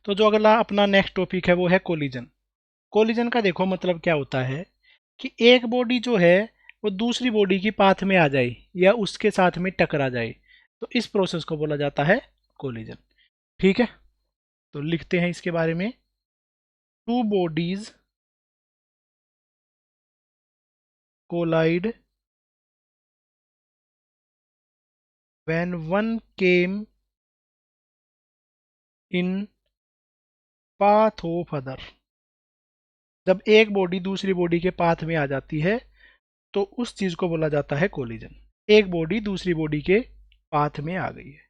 तो जो अगला अपना नेक्स्ट टॉपिक है वो है कोलिजन। कोलिजन का देखो मतलब क्या होता है कि एक बॉडी जो है वो दूसरी बॉडी की पाथ में आ जाए या उसके साथ में टकरा जाए, तो इस प्रोसेस को बोला जाता है कोलिजन। ठीक है, तो लिखते हैं इसके बारे में। Two bodies collide when one came in path of other. जब एक बॉडी दूसरी बॉडी के पाथ में आ जाती है तो उस चीज को बोला जाता है कोलिजन। एक बॉडी दूसरी बॉडी के पाथ में आ गई है।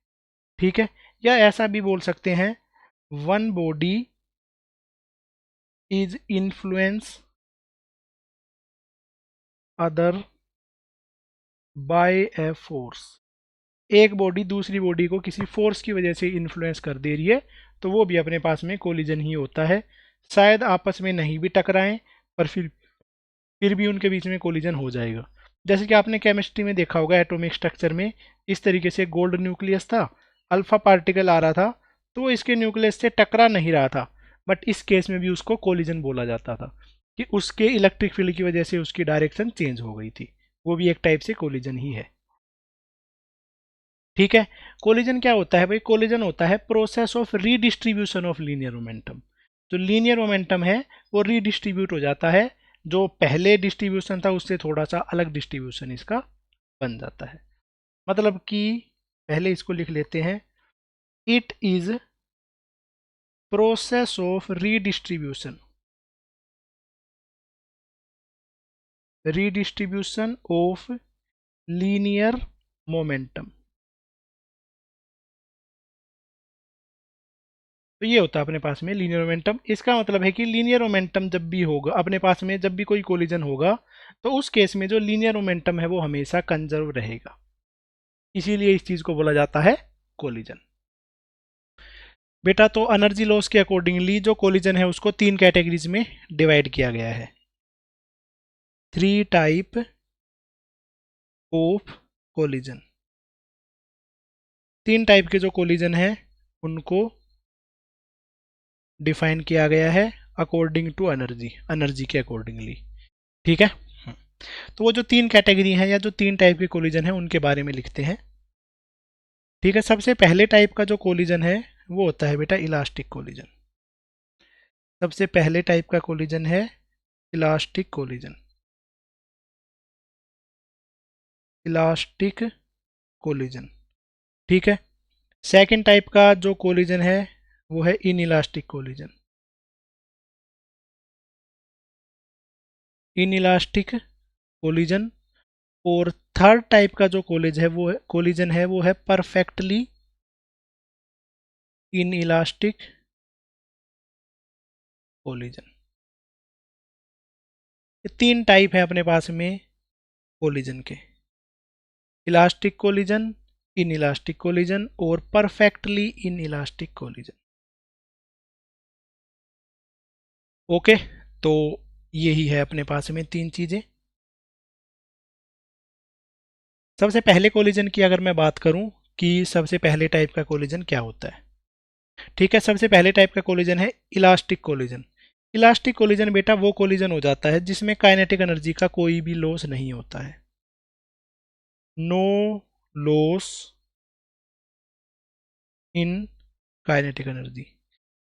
ठीक है, या ऐसा भी बोल सकते हैं, one body is influence other by a force. एक बॉडी दूसरी बॉडी को किसी फोर्स की वजह से इन्फ्लुएंस कर दे रही है, तो वो भी अपने पास में कोलिजन ही होता है। शायद आपस में नहीं भी टकराएं, पर फिर भी उनके बीच में कोलिजन हो जाएगा। जैसे कि आपने केमिस्ट्री में देखा होगा, एटॉमिक स्ट्रक्चर में इस तरीके से गोल्ड न्यूक्लियस था, अल्फा पार्टिकल आ रहा था, तो वो इसके न्यूक्लियस से टकरा नहीं रहा था, बट इस केस में भी उसको कोलिजन बोला जाता था कि उसके इलेक्ट्रिक फील्ड की वजह से उसकी डायरेक्शन चेंज हो गई थी। वो भी एक टाइप से कोलिजन ही है। ठीक है, कोलिजन क्या होता है भाई? कोलिजन होता है process of redistribution of linear momentum. जो लीनियर मोमेंटम है वो रीडिस्ट्रीब्यूट हो जाता है, जो पहले डिस्ट्रीब्यूशन था उससे थोड़ा सा अलग डिस्ट्रीब्यूशन इसका बन जाता है। मतलब कि पहले इसको लिख लेते हैं, it is process of redistribution of linear momentum. तो ये होता है अपने पास में लीनियर मोमेंटम। इसका मतलब है कि लीनियर मोमेंटम जब भी होगा अपने पास में, जब भी कोई कोलिजन होगा, तो उस केस में जो लीनियर मोमेंटम है वो हमेशा कंजर्व रहेगा। इसीलिए इस चीज को बोला जाता है कोलिजन। बेटा तो एनर्जी लॉस के अकॉर्डिंगली जो कोलिजन है उसको तीन कैटेगरीज में डिवाइड किया गया है। 3 टाइप ऑफ कोलिजन। 3 टाइप के जो कोलिजन है उनको डिफाइन किया गया है अकॉर्डिंग टू एनर्जी के अकॉर्डिंगली। ठीक है, तो वो जो 3 कैटेगरी हैं या जो 3 टाइप के कोलिजन है उनके बारे में लिखते हैं। ठीक है, सबसे पहले टाइप का जो कोलिजन है वो होता है बेटा इलास्टिक कोलिजन। सबसे पहले टाइप का कोलिजन है इलास्टिक कोलिजन। Elastic collision. ठीक है, सेकंड टाइप का जो कोलिजन है वो है इनइलास्टिक कोलिजन। Inelastic collision. और थर्ड टाइप का जो कोलिजन है वो है परफेक्टली इनइलास्टिक कोलिजन। ये 3 टाइप है अपने पास में कोलिजन के, इलास्टिक कोलिजन, इनइलास्टिक कोलिजन और परफेक्टली इनइलास्टिक कोलिजन। ओके, तो यही है अपने पास में 3 चीजें। सबसे पहले कोलिजन की अगर मैं बात करूं कि सबसे पहले टाइप का कोलिजन क्या होता है। ठीक है, सबसे पहले टाइप का कोलिजन है इलास्टिक कोलिजन। इलास्टिक कोलिजन बेटा वो कोलिजन हो जाता है जिसमें काइनेटिक एनर्जी का कोई भी लॉस नहीं होता है। No loss in kinetic energy.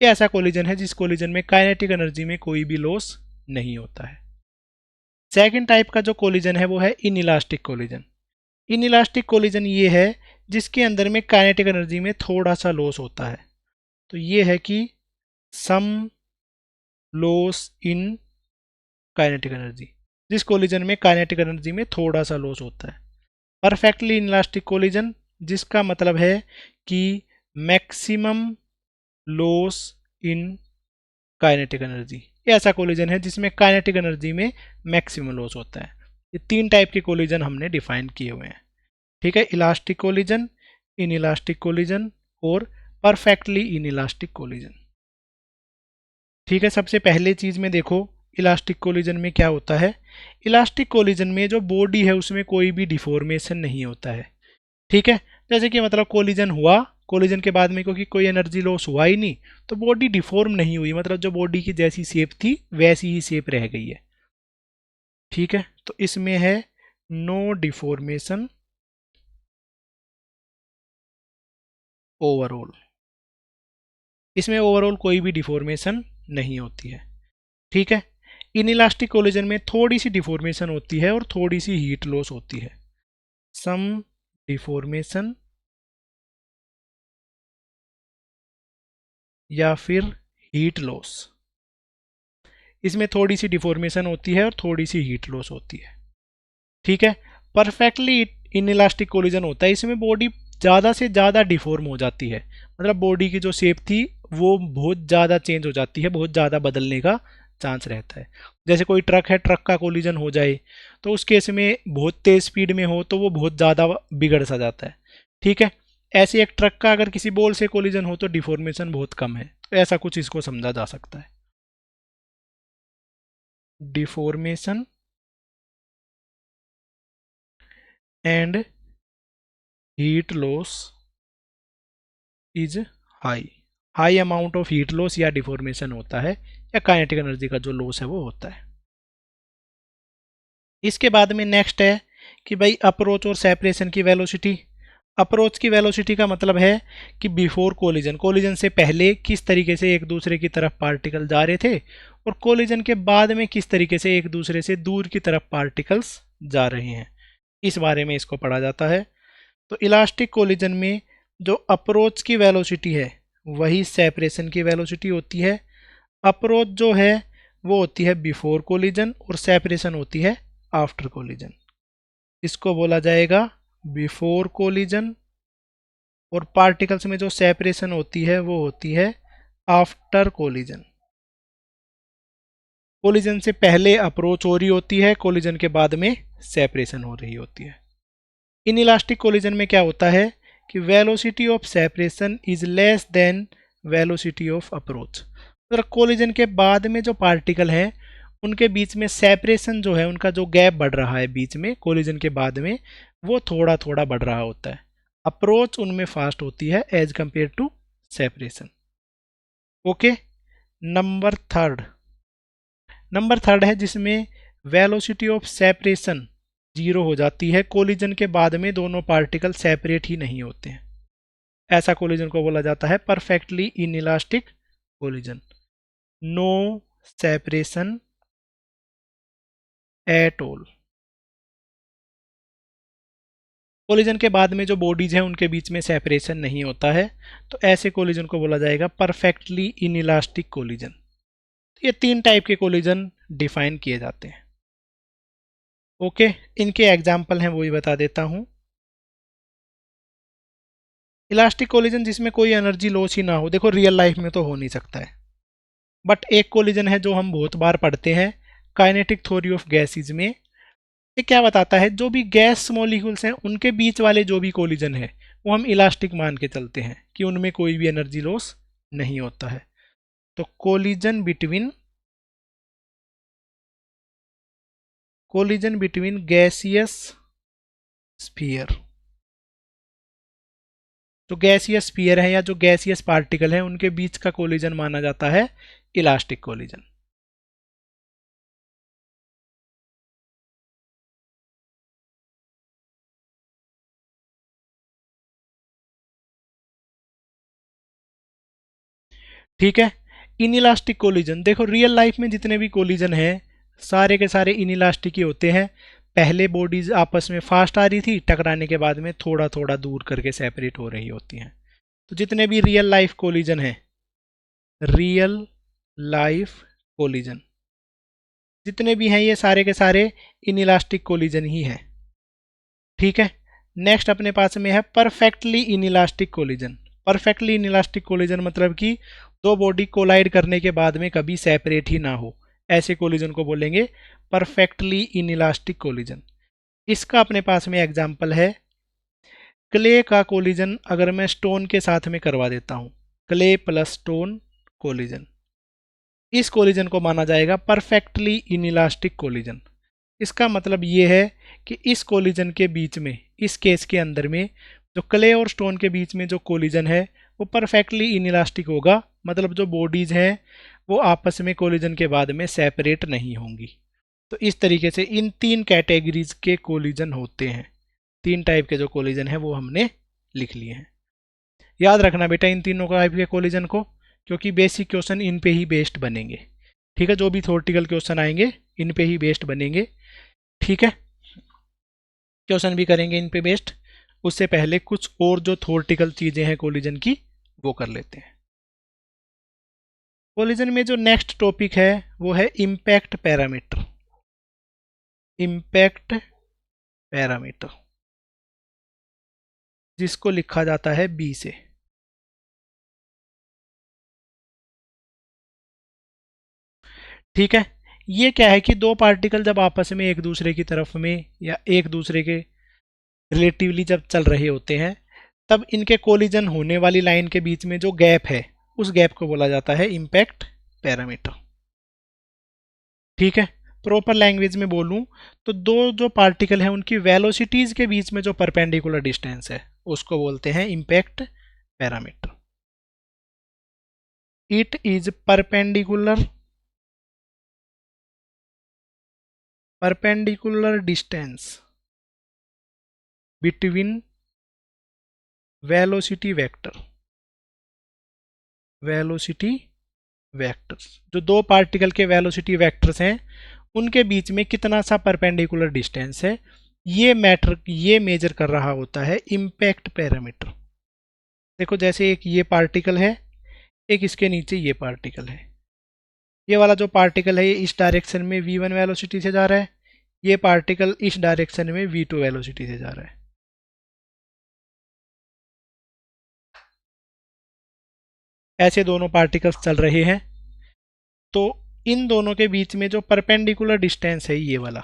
ये ऐसा कोलिजन है जिस कोलिजन में काइनेटिक एनर्जी में कोई भी लॉस नहीं होता है। सेकंड टाइप का जो कोलिजन है वो है इनइलास्टिक कोलिजन। इनइलास्टिक कोलिजन ये है जिसके अंदर में काइनेटिक एनर्जी में थोड़ा सा लॉस होता है। तो ये है कि some loss in kinetic energy, जिस कोलिजन में काइनेटिक एनर्जी में थोड़ा सा लॉस होता है। परफेक्टली इनइलास्टिक कोलिजन जिसका मतलब है कि maximum loss in kinetic energy. ये ऐसा कोलिजन है जिसमें काइनेटिक एनर्जी में मैक्सिमम लॉस होता है। ये 3 टाइप के कोलिजन हमने डिफाइन किए हुए हैं। ठीक है, इलास्टिक कोलिजन, इनइलास्टिक कोलिजन और परफेक्टली इनइलास्टिक कोलिजन। ठीक है, सबसे पहले चीज में देखो इलास्टिक कोलिजन में क्या होता है। इलास्टिक कोलिजन में जो बॉडी है उसमें कोई भी डिफॉर्मेशन नहीं होता है। ठीक है, जैसे कि मतलब कोलिजन हुआ कोलिजन के बाद में क्योंकि कोई एनर्जी लॉस हुआ ही नहीं, तो बॉडी डिफॉर्म नहीं हुई, मतलब जो बॉडी की जैसी शेप थी वैसी ही शेप रह गई है। ठीक है, तो इसमें है नो डिफॉर्मेशन ओवरऑल, इसमें ओवरऑल कोई भी डिफॉर्मेशन नहीं होती है। ठीक है, इनइलास्टिक कोलिजन में थोड़ी सी डिफॉर्मेशन होती है और थोड़ी सी हीट लॉस होती है, सम डिफॉर्मेशन या फिर हीट लॉस। इसमें थोड़ी सी डिफॉर्मेशन होती है और थोड़ी सी हीट लॉस होती है। ठीक है, परफेक्टली इनइलास्टिक कोलिजन होता है, इसमें बॉडी ज़्यादा से ज़्यादा डिफॉर्म हो जाती है, मतलब बॉडी की जो शेप थी वो बहुत ज़्यादा चेंज हो जाती है, बहुत ज़्यादा बदलने का चांस रहता है। जैसे कोई ट्रक है, ट्रक का कोलिजन हो जाए तो उस केस में बहुत तेज़ स्पीड में हो तो वो बहुत ज़्यादा बिगड़ सा जाता है। ठीक है, ऐसे एक ट्रक का अगर किसी बॉल से कोलिजन हो तो डिफॉर्मेशन बहुत कम है, तो ऐसा कुछ इसको समझा जा सकता है। Deformation and heat loss is high, high amount of heat loss या डिफॉर्मेशन होता है, या काइनेटिक एनर्जी का जो लॉस है वो होता है। इसके बाद में नेक्स्ट है कि भाई अप्रोच और सेपरेशन की वेलोसिटी। अप्रोच की वेलोसिटी का मतलब है कि बिफोर कोलिजन, कोलिजन से पहले किस तरीके से एक दूसरे की तरफ पार्टिकल जा रहे थे, और कोलिजन के बाद में किस तरीके से एक दूसरे से दूर की तरफ पार्टिकल्स जा रहे हैं, इस बारे में इसको पढ़ा जाता है। तो इलास्टिक कोलिजन में जो अप्रोच की वेलोसिटी है वही सेपरेशन की वेलोसिटी होती है। अप्रोच जो है वो होती है बिफोर कोलिजन और सेपरेशन होती है आफ्टर कोलिजन। इसको बोला जाएगा बिफोर कोलिजन, और पार्टिकल्स में जो सेपरेशन होती है वो होती है आफ्टर कोलिजन। कोलिजन से पहले अप्रोच हो रही होती है, कोलिजन के बाद में सेपरेशन हो रही होती है। इन इलास्टिक कोलिजन में क्या होता है कि velocity of separation is less than velocity of approach, मतलब कोलिजन के बाद में जो पार्टिकल हैं उनके बीच में सेपरेशन जो है, उनका जो गैप बढ़ रहा है बीच में कोलिजन के बाद में, वो थोड़ा थोड़ा बढ़ रहा होता है। अप्रोच उनमें फास्ट होती है as compare to separation. Okay, number third है जिसमें वेलोसिटी ऑफ सेपरेशन जीरो हो जाती है, कोलिजन के बाद में दोनों पार्टिकल सेपरेट ही नहीं होते हैं, ऐसा कोलिजन को बोला जाता है perfectly inelastic collision. No separation at all, collision के बाद में जो बॉडीज हैं उनके बीच में सेपरेशन नहीं होता है, तो ऐसे कोलिजन को बोला जाएगा परफेक्टली इनइलास्टिक कोलिजन। ये 3 टाइप के कोलिजन डिफाइन किए जाते हैं। ओके, इनके एग्जाम्पल हैं वो भी बता देता हूं। इलास्टिक कोलिजन जिसमें कोई एनर्जी लॉस ही ना हो, देखो रियल लाइफ में तो हो नहीं सकता है, बट एक कोलिजन है जो हम बहुत बार पढ़ते हैं काइनेटिक थ्योरी ऑफ गैसेज में। ये क्या बताता है, जो भी गैस मॉलिक्यूल्स हैं उनके बीच वाले जो भी कोलिजन है वो हम इलास्टिक मान के चलते हैं कि उनमें कोई भी एनर्जी लॉस नहीं होता है। तो कोलिजन बिटवीन गैसियस स्फीयर, जो गैसियस स्फीयर है या जो गैसियस पार्टिकल है उनके बीच का कोलिजन माना जाता है इलास्टिक कोलिजन। ठीक है, इनइलास्टिक कोलिजन, देखो रियल लाइफ में जितने भी कोलिजन हैं सारे के सारे इनइलास्टिक ही होते हैं। पहले बॉडीज आपस में फास्ट आ रही थी, टकराने के बाद में थोड़ा थोड़ा दूर करके सेपरेट हो रही होती हैं। तो जितने भी रियल लाइफ कोलिजन है, रियल लाइफ कोलिजन जितने भी हैं ये सारे के सारे इनइलास्टिक कोलिजन ही हैं। ठीक है, नेक्स्ट अपने पास में है perfectly inelastic collision. Perfectly inelastic collision मतलब कि दो बॉडी कोलाइड करने के बाद में कभी सेपरेट ही ना हो, ऐसे कोलिजन को बोलेंगे परफेक्टली इनइलास्टिक कोलिजन। इसका अपने पास में एग्जांपल है क्ले का कोलिजन, अगर मैं स्टोन के साथ में करवा देता हूं, क्ले प्लस स्टोन कोलिजन, इस कोलिजन को माना जाएगा परफेक्टली इनइलास्टिक कोलिजन। इसका मतलब ये है कि इस कोलिजन के बीच में, इस केस के अंदर में जो क्ले और स्टोन के बीच में जो कोलिजन है वो परफेक्टली इनइलास्टिक होगा, मतलब जो बॉडीज हैं वो आपस में कोलिजन के बाद में सेपरेट नहीं होंगी। तो इस तरीके से इन तीन कैटेगरीज के कोलिजन होते हैं। तीन टाइप के जो कोलिजन है वो हमने लिख लिए हैं। याद रखना बेटा इन तीनों टाइप के कोलिजन को, क्योंकि बेसिक क्वेश्चन इन पे ही बेस्ड बनेंगे। ठीक है, जो भी थ्योरेटिकल क्वेश्चन आएंगे इन पे ही बेस्ड बनेंगे। ठीक है, क्वेश्चन भी करेंगे इन पे बेस्ड। उससे पहले कुछ और जो थ्योरेटिकल चीजें हैं कोलिजन की वो कर लेते हैं। कोलिजन में जो नेक्स्ट टॉपिक है वो है इम्पैक्ट पैरामीटर। इम्पैक्ट पैरामीटर जिसको लिखा जाता है बी से। ठीक है, ये क्या है कि दो पार्टिकल जब आपस में एक दूसरे की तरफ में या एक दूसरे के रिलेटिवली जब चल रहे होते हैं तब इनके कोलिजन होने वाली लाइन के बीच में जो गैप है उस गैप को बोला जाता है इम्पैक्ट पैरामीटर। ठीक है, प्रॉपर लैंग्वेज में बोलूं तो दो जो पार्टिकल हैं उनकी वेलोसिटीज के बीच में जो परपेंडिकुलर डिस्टेंस है उसको बोलते हैं impact parameter. It is perpendicular distance between velocity vectors, जो दो पार्टिकल के वेलोसिटी वेक्टर्स हैं उनके बीच में कितना सा परपेंडिकुलर डिस्टेंस है, ये मेजर कर रहा होता है इम्पैक्ट पैरामीटर। देखो जैसे एक ये पार्टिकल है, एक इसके नीचे ये पार्टिकल है। ये वाला जो पार्टिकल है ये इस डायरेक्शन में v1 वेलोसिटी से जा रहा है, ये पार्टिकल इस डायरेक्शन में v2 वेलोसिटी से जा रहा है। ऐसे दोनों पार्टिकल्स चल रहे हैं, तो इन दोनों के बीच में जो परपेंडिकुलर डिस्टेंस है ये वाला,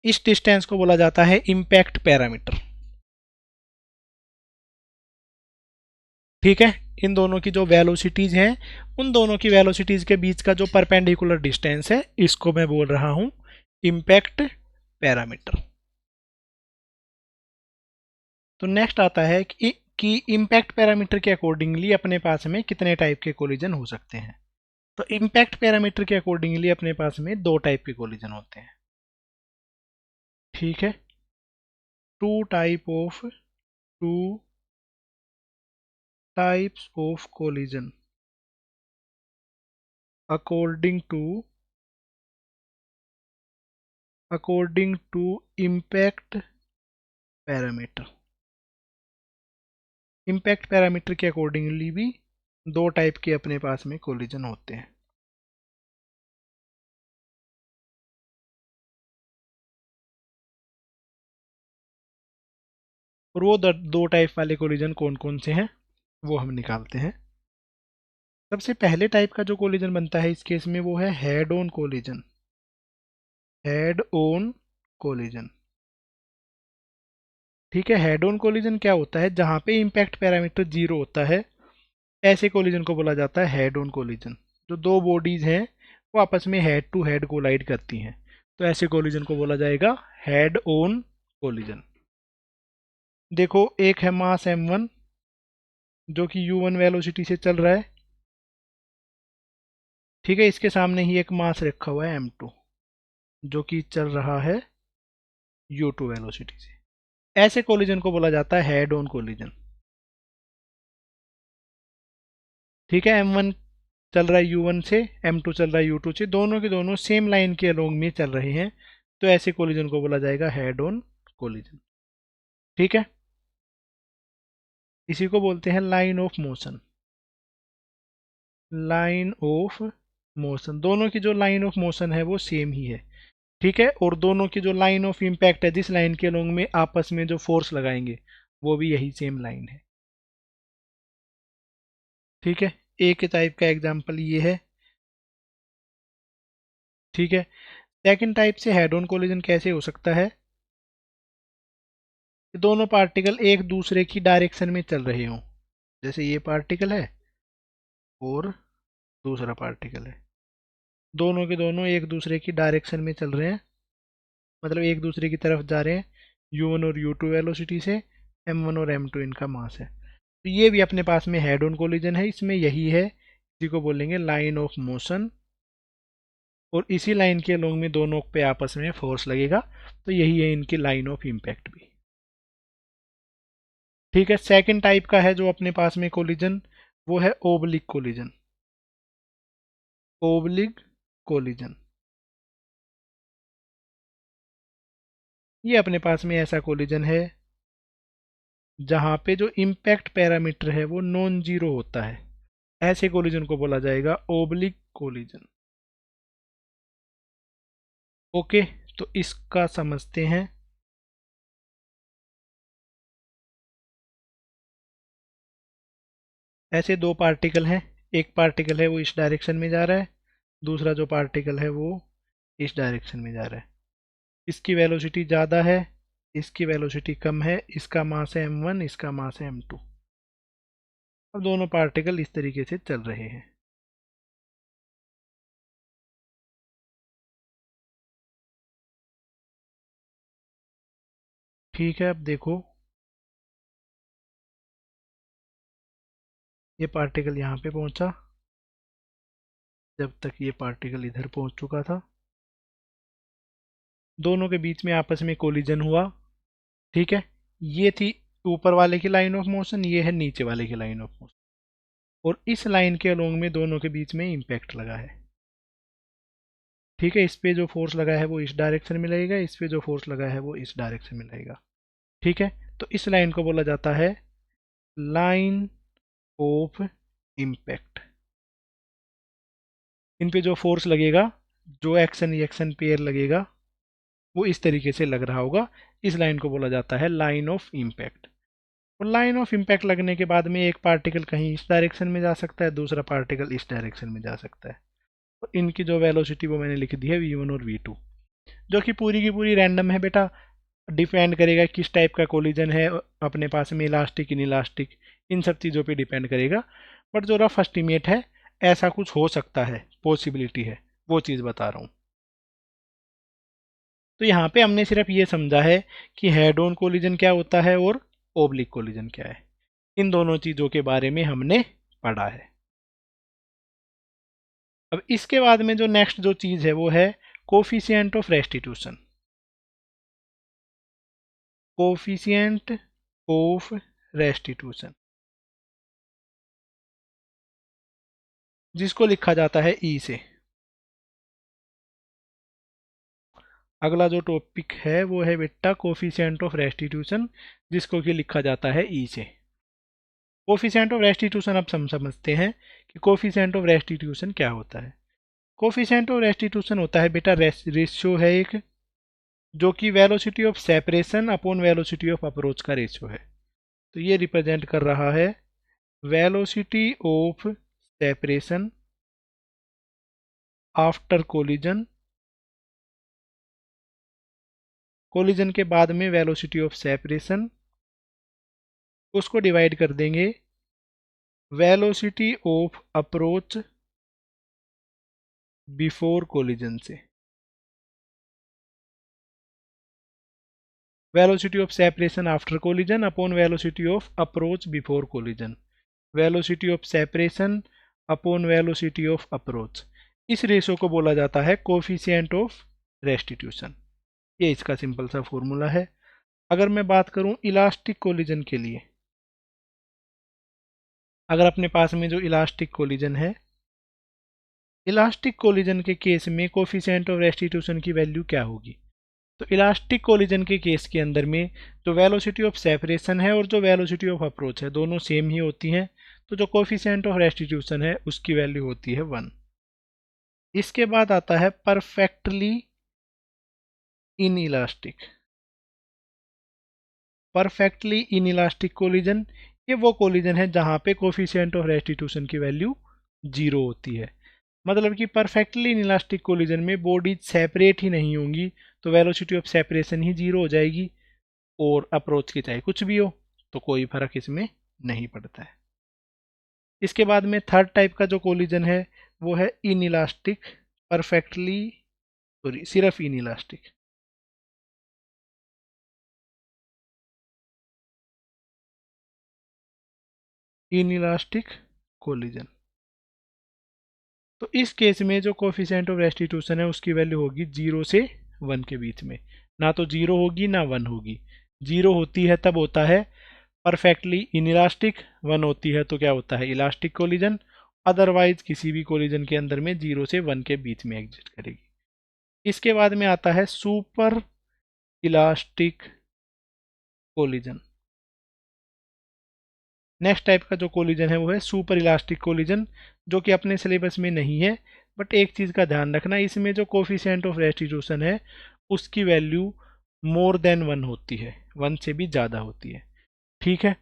इस डिस्टेंस को बोला जाता है इम्पैक्ट पैरामीटर। ठीक है, इन दोनों की जो वेलोसिटीज हैं उन दोनों की वेलोसिटीज के बीच का जो परपेंडिकुलर डिस्टेंस है इसको मैं बोल रहा हूं इम्पैक्ट पैरामीटर। तो नेक्स्ट आता है कि इम्पैक्ट पैरामीटर के अकॉर्डिंगली अपने पास में कितने टाइप के कोलिजन हो सकते हैं। तो इम्पैक्ट पैरामीटर के अकॉर्डिंगली अपने पास में दो टाइप के कोलिजन होते हैं। ठीक है, two types of collision according to impact parameter. Impact parameter के अकॉर्डिंगली भी दो टाइप के अपने पास में कोलिजन होते हैं। और वो दो टाइप वाले कोलिजन कौन कौन से हैं वो हम निकालते हैं। सबसे पहले टाइप का जो कोलिजन बनता है इस केस में वो है head on collision. Head on collision, ठीक है। हेड ऑन कोलिजन क्या होता है, जहां पे इम्पैक्ट पैरामीटर 0 होता है ऐसे कोलिजन को बोला जाता है हेड ऑन कोलिजन। जो दो बॉडीज हैं वो आपस में हेड टू हेड कोलाइड करती हैं, तो ऐसे कोलिजन को बोला जाएगा हेड ऑन कोलिजन। देखो एक है मास m1 जो कि u1 वेलोसिटी से चल रहा है, ठीक है। इसके सामने ही एक मास रखा हुआ है m2 जो कि चल रहा है u2 वेलोसिटी से। ऐसे कोलिजन को बोला जाता है हेड ऑन कोलिजन। ठीक है, m1 चल रहा है u1 से, m2 चल रहा है u2 से, दोनों के दोनों सेम लाइन के अलोंग में चल रहे हैं, तो ऐसे कोलिजन को बोला जाएगा हेड ऑन कोलिजन। ठीक है, इसी को बोलते हैं line of motion. Line of motion, दोनों की जो लाइन ऑफ मोशन है वो सेम ही है। ठीक है, और दोनों की जो लाइन ऑफ इम्पैक्ट है, जिस लाइन के अलोंग में आपस में जो फोर्स लगाएंगे वो भी यही सेम लाइन है। ठीक है, एक टाइप का एग्जांपल ये है। ठीक है, सेकंड टाइप से हेड ऑन कोलिजन कैसे हो सकता है, कि दोनों पार्टिकल एक दूसरे की डायरेक्शन में चल रहे हों। जैसे ये पार्टिकल है और दूसरा पार्टिकल है, दोनों के दोनों एक दूसरे की डायरेक्शन में चल रहे हैं, मतलब एक दूसरे की तरफ जा रहे हैं, u1 और u2 वेलोसिटी से, m1 और m2 इनका मास है। तो ये भी अपने पास में हेड ऑन कोलिजन है, इसमें यही है, इसी को बोलेंगे लाइन ऑफ मोशन, और इसी लाइन के अलोंग में दोनों पे आपस में फोर्स लगेगा, तो यही है इनकी लाइन ऑफ इम्पैक्ट भी। ठीक है, सेकंड टाइप का है जो अपने पास में कोलिजन, वो है ओब्लिक कोलिजन। ओब्लिक कोलिजन, ये अपने पास में ऐसा कोलिजन है जहां पे जो इम्पैक्ट पैरामीटर है वो नॉन जीरो होता है, ऐसे कोलिजन को बोला जाएगा ओब्लिक कोलिजन। ओके, तो इसका समझते हैं। ऐसे दो पार्टिकल हैं, एक पार्टिकल है वो इस डायरेक्शन में जा रहा है, दूसरा जो पार्टिकल है वो इस डायरेक्शन में जा रहा है। इसकी वेलोसिटी ज़्यादा है, इसकी वेलोसिटी कम है, इसका मास है m1, इसका मास है m2। अब दोनों पार्टिकल इस तरीके से चल रहे हैं। ठीक है, अब देखो, ये पार्टिकल यहाँ पे पहुंचा, जब तक ये पार्टिकल इधर पहुंच चुका था, दोनों के बीच में आपस में कोलिजन हुआ। ठीक है, ये थी ऊपर वाले की लाइन ऑफ मोशन, ये है नीचे वाले की लाइन ऑफ मोशन, और इस लाइन के अलोंग में दोनों के बीच में इम्पैक्ट लगा है। ठीक है, इस पे जो फोर्स लगा है वो इस डायरेक्शन में लगेगा, इस पे जो फोर्स लगा है वो इस डायरेक्शन में लगेगा। ठीक है, तो इस लाइन को बोला जाता है लाइन ऑफ इम्पैक्ट। इन पे जो फोर्स लगेगा, जो एक्शन रिएक्शन पेयर लगेगा, वो इस तरीके से लग रहा होगा, इस लाइन को बोला जाता है लाइन ऑफ इम्पैक्ट। और लाइन ऑफ इम्पैक्ट लगने के बाद में एक पार्टिकल कहीं इस डायरेक्शन में जा सकता है, दूसरा पार्टिकल इस डायरेक्शन में जा सकता है। और इनकी जो वेलोसिटी वो मैंने लिख दी है v1 और v2, जो कि पूरी की पूरी रैंडम है बेटा, डिपेंड करेगा किस टाइप का कोलिजन है अपने पास में, इलास्टिक इन इलास्टिक, इन सब चीज़ों पे डिपेंड करेगा। बट जो रफ एस्टिमेट है, ऐसा कुछ हो सकता है, पॉसिबिलिटी है, वो चीज़ बता रहा हूँ। तो यहाँ पे हमने सिर्फ ये समझा है कि हेड ऑन कोलिजन क्या होता है और ओब्लिक कोलिजन क्या है, इन दोनों चीज़ों के बारे में हमने पढ़ा है। अब इसके बाद में जो नेक्स्ट जो चीज़ है वो है coefficient of restitution. Coefficient of restitution, जिसको लिखा जाता है ई से। अगला जो टॉपिक है वो है बेटा कोफिशिएंट ऑफ रेस्टिट्यूशन, जिसको कि लिखा जाता है ई से। कोफिशिएंट ऑफ रेस्टिट्यूशन अब हम समझते हैं कि कोफिशिएंट ऑफ रेस्टिट्यूशन क्या होता है। कोफिशिएंट ऑफ रेस्टिट्यूशन होता है बेटा रेशियो है एक, जो कि velocity of separation upon velocity of approach का रेशियो है। तो ये रिप्रेजेंट कर रहा है velocity of separation after collision, collision के बाद में वेलोसिटी ऑफ सेपरेशन, उसको डिवाइड कर देंगे velocity of approach before collision से। Velocity of separation after collision upon velocity of approach before collision, velocity of separation upon velocity of approach, इस ratio को बोला जाता है कोफिशिएंट ऑफ रेस्टिट्यूशन। ये इसका सिंपल सा फॉर्मूला है। अगर मैं बात करूं इलास्टिक कोलिजन के लिए, अगर अपने पास में जो इलास्टिक कोलिजन है, इलास्टिक कोलिजन के केस में कोफिशिएंट ऑफ रेस्टिट्यूशन की वैल्यू क्या होगी। तो इलास्टिक कोलिजन के केस के अंदर में जो वेलोसिटी ऑफ सेपरेशन है और जो वेलोसिटी ऑफ अप्रोच है, दोनों सेम ही होती हैं, तो जो कोफिशिएंट ऑफ रेस्टिट्यूशन है उसकी वैल्यू होती है 1। इसके बाद आता है perfectly in elastic. Perfectly in elastic collision, ये वो कोलिजन है जहां पे कोफिशिएंट ऑफ रेस्टिट्यूशन की वैल्यू 0 होती है। मतलब कि परफेक्टली इन इलास्टिक कोलिजन में बॉडीज सेपरेट ही नहीं होंगी, तो वेलोसिटी ऑफ सेपरेशन ही 0 हो जाएगी, और अप्रोच की चाहे कुछ भी हो, तो कोई फर्क इसमें नहीं पड़ता है। इसके बाद में थर्ड टाइप का जो कोलिजन है वो है इन इलास्टिक, परफेक्टली, सॉरी सिर्फ इन इलास्टिक। Inelastic collision. तो इस केस में जो कोफिशिएंट ऑफ रेस्टिट्यूशन है उसकी वैल्यू होगी 0 से 1 के बीच में, ना तो 0 होगी ना 1 होगी। 0 होती है तब होता है परफेक्टली इनइलास्टिक, 1 होती है तो क्या होता है इलास्टिक कोलिजन, अदरवाइज किसी भी कोलिजन के अंदर में 0 से 1 के बीच में एग्जिस्ट करेगी। इसके बाद में आता है super elastic collision. Next type का जो कोलिजन है वो है सुपर इलास्टिक कोलिजन, जो कि अपने सिलेबस में नहीं है, बट एक चीज़ का ध्यान रखना, इसमें जो कोफिशिएंट ऑफ रेस्टिट्यूशन है उसकी वैल्यू मोर देन 1 होती है, 1 से भी ज़्यादा होती है। ठीक है,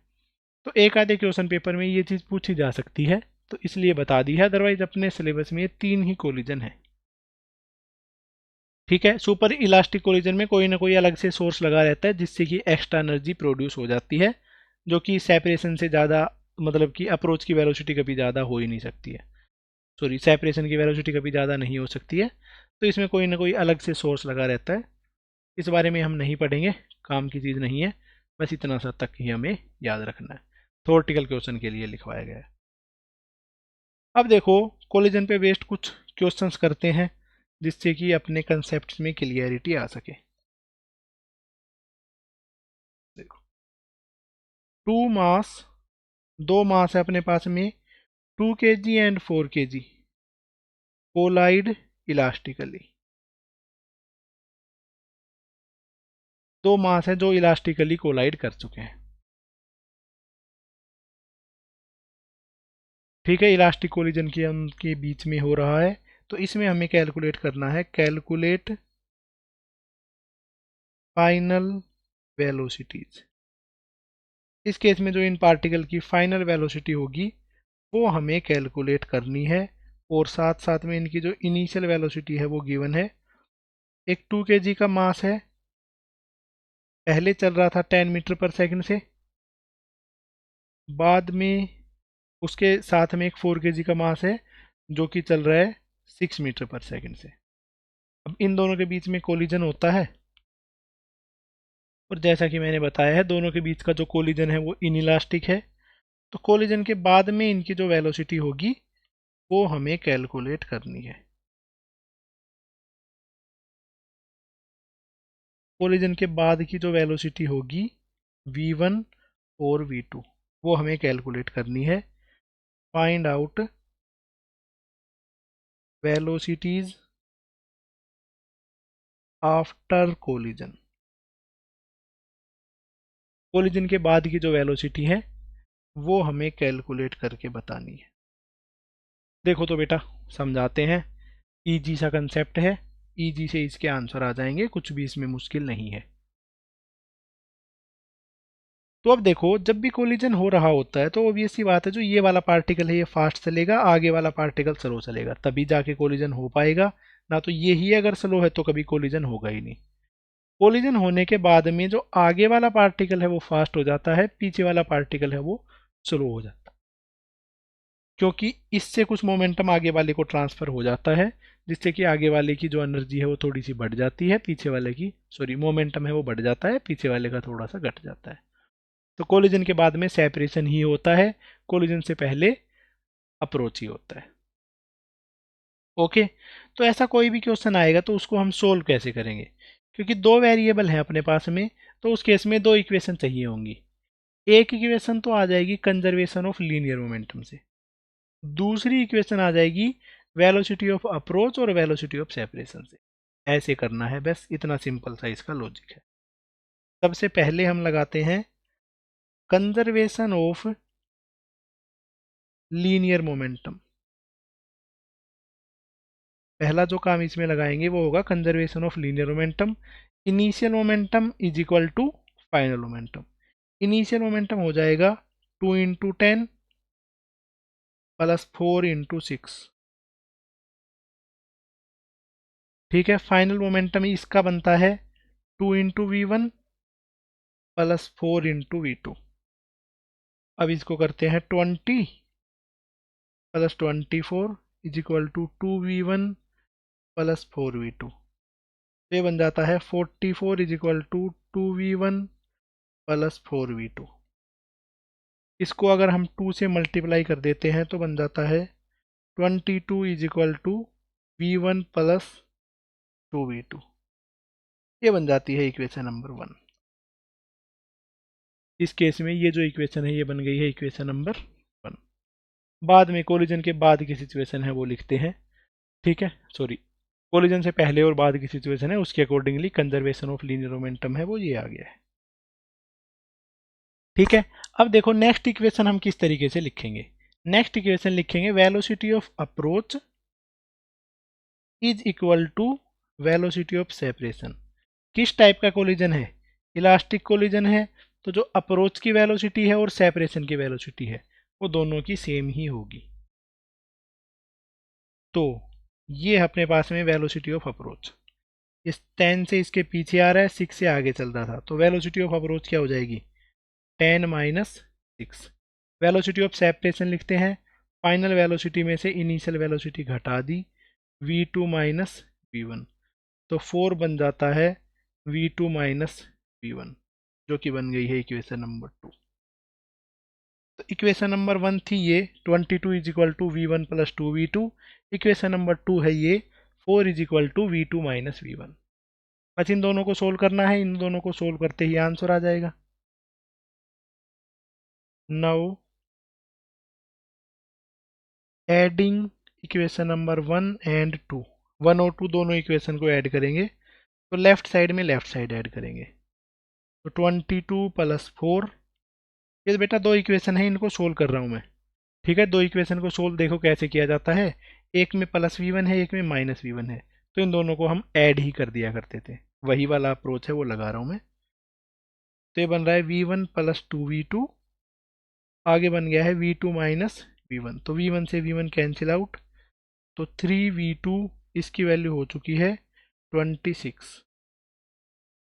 तो एक आधे क्वेश्चन पेपर में ये चीज़ पूछी जा सकती है, तो इसलिए बता दी है, अदरवाइज अपने सिलेबस में ये 3 ही कोलिजन है। ठीक है, सुपर इलास्टिक कोलिजन में कोई ना कोई अलग से सोर्स लगा रहता है जिससे कि एक्स्ट्रा एनर्जी प्रोड्यूस हो जाती है, जो कि सेपरेशन से ज़्यादा, मतलब कि अप्रोच की वेलोसिटी कभी ज़्यादा हो ही नहीं सकती है, सॉरी सेपरेशन की वेलोसिटी कभी ज़्यादा नहीं हो सकती है। तो इसमें कोई ना कोई अलग से सोर्स लगा रहता है, इस बारे में हम नहीं पढ़ेंगे, काम की चीज़ नहीं है, बस इतना सा तक ही हमें याद रखना है, थ्योरेटिकल क्वेश्चन के लिए लिखवाया गया है। अब देखो कोलिजन पे बेस्ड कुछ क्वेश्चंस करते हैं जिससे कि अपने कंसेप्ट में क्लियरिटी आ सके। देखो, टू मास, दो मास है अपने पास में, 2 kg and 4 kg collide elastically. दो मास है जो इलास्टिकली कोलाइड कर चुके हैं। ठीक है, इलास्टिक कोलिजन के उनके बीच में हो रहा है, तो इसमें हमें कैलकुलेट करना है, कैलकुलेट फाइनल वेलोसिटीज। इस केस में जो इन पार्टिकल की फाइनल वेलोसिटी होगी वो हमें कैलकुलेट करनी है, और साथ साथ में इनकी जो इनिशियल वेलोसिटी है वो गिवन है। एक 2 kg का मास है, पहले चल रहा था 10 मीटर पर सेकंड से, बाद में उसके साथ में एक 4 kg का मास है जो कि चल रहा है 6 मीटर पर सेकंड से। अब इन दोनों के बीच में कोलिजन होता है, और जैसा कि मैंने बताया है दोनों के बीच का जो कोलिजन है वो इनइलास्टिक है, तो कोलिजन के बाद में इनकी जो वेलोसिटी होगी वो हमें कैलकुलेट करनी है। कोलिजन के बाद की जो वेलोसिटी होगी v1 और v2 वो हमें कैलकुलेट करनी है। Find out velocities after collision. Collision के बाद की जो वेलोसिटी है वो हमें कैलकुलेट करके बतानी है। देखो तो बेटा समझाते हैं, इजी सा कंसेप्ट है, इजी से इसके आंसर आ जाएंगे, कुछ भी इसमें मुश्किल नहीं है। तो अब देखो जब भी कोलिजन हो रहा होता है तो ऑब्वियस सी बात है, जो ये वाला पार्टिकल है ये फास्ट चलेगा, आगे वाला पार्टिकल स्लो चलेगा, तभी जाके कोलिजन हो पाएगा, ना तो ये ही अगर स्लो है तो कभी कोलिजन होगा ही नहीं। कोलिजन होने के बाद में जो आगे वाला पार्टिकल है वो फास्ट हो जाता है, पीछे वाला पार्टिकल है वो स्लो हो जाता है, क्योंकि इससे कुछ मोमेंटम आगे वाले को ट्रांसफर हो जाता है, जिससे कि आगे वाले की जो एनर्जी है वो थोड़ी सी बढ़ जाती है, पीछे वाले की, सॉरी मोमेंटम है वो बढ़ जाता है, पीछे वाले का थोड़ा सा घट जाता है। तो कोलिजन के बाद में सेपरेशन ही होता है, कोलिजन से पहले अप्रोच ही होता है। ओके, तो ऐसा कोई भी क्वेश्चन आएगा तो उसको हम सोल्व कैसे करेंगे, क्योंकि दो वेरिएबल हैं अपने पास में, तो उस केस में दो इक्वेशन चाहिए होंगी। एक इक्वेशन तो आ जाएगी कंजर्वेशन ऑफ लीनियर मोमेंटम से, दूसरी इक्वेशन आ जाएगी वेलोसिटी ऑफ अप्रोच और वेलोसिटी ऑफ सेपरेशन से। ऐसे करना है, बस इतना सिंपल सा इसका लॉजिक है। सबसे पहले हम लगाते हैं कंजर्वेशन ऑफ लीनियर मोमेंटम। पहला जो काम इसमें लगाएंगे वो होगा conservation of linear momentum. Initial momentum is equal to final momentum. Initial momentum हो जाएगा 2 × 10 + 4 × 6। ठीक है, फाइनल मोमेंटम इसका बनता है 2 × v1 + 4 × v2। अब इसको करते हैं 20 + 24 = 2v1 + 4v2। ये बन जाता है 44 = 2v1 + 4v2। इसको अगर हम 2 से मल्टीप्लाई कर देते हैं तो बन जाता है 22 is equal to V1 plus 2V2। ये बन जाती है इक्वेशन नंबर 1। इस केस में ये जो इक्वेशन है ये बन गई है इक्वेशन नंबर 1। बाद में कोलिजन के बाद की सिचुएशन है वो लिखते हैं, ठीक है, सॉरी, कोलिजन से पहले और बाद की सिचुएशन है उसके accordingly conservation of linear momentum है वो ये आ गया है, ठीक है। अब देखो नेक्स्ट इक्वेशन हम किस तरीके से लिखेंगे। नेक्स्ट इक्वेशन लिखेंगे velocity of approach is equal to velocity of separation. किस टाइप का कोलिजन है, इलास्टिक कोलिजन है, तो जो अप्रोच की वेलोसिटी है और सेपरेशन की वेलोसिटी है वो दोनों की सेम ही होगी। तो ये अपने पास में वेलोसिटी ऑफ अप्रोच, इस 10 से इसके पीछे आ रहा है, 6 से आगे चल रहा था, तो वेलोसिटी ऑफ अप्रोच क्या हो जाएगी 10 माइनस 6। वेलोसिटी ऑफ सेपरेशन लिखते हैं, फाइनल वेलोसिटी में से इनिशियल वेलोसिटी घटा दी, v2 माइनस v1, तो 4 बन जाता है v2 माइनस v1, जो कि बन गई है इक्वेशन नंबर 2। तो इक्वेशन नंबर 1 थी ये 22 is equal to v1 plus 2v2, equation number 2 है ये 4 is equal to v2 minus v1। बस इन दोनों को सोल्व करना है, इन दोनों को सोल्व करते ही आंसर आ जाएगा। Now adding equation number 1 and 2, 1 और 2 दोनों इक्वेशन को ऐड करेंगे, तो लेफ्ट साइड में लेफ्ट साइड ऐड करेंगे, तो 22 प्लस 4, ये बेटा दो इक्वेशन है इनको सोल्व कर रहा हूँ मैं, ठीक है। दो इक्वेशन को सोल्व देखो कैसे किया जाता है, एक में प्लस v1 है एक में माइनस v1 है, तो इन दोनों को हम ऐड ही कर दिया करते थे, वही वाला अप्रोच है वो लगा रहा हूँ मैं। तो ये बन रहा है v1 प्लस 2v2, आगे बन गया है v2 माइनस v1, तो v1 से v1 कैंसिल आउट, तो 3v2 इसकी वैल्यू हो चुकी है 26।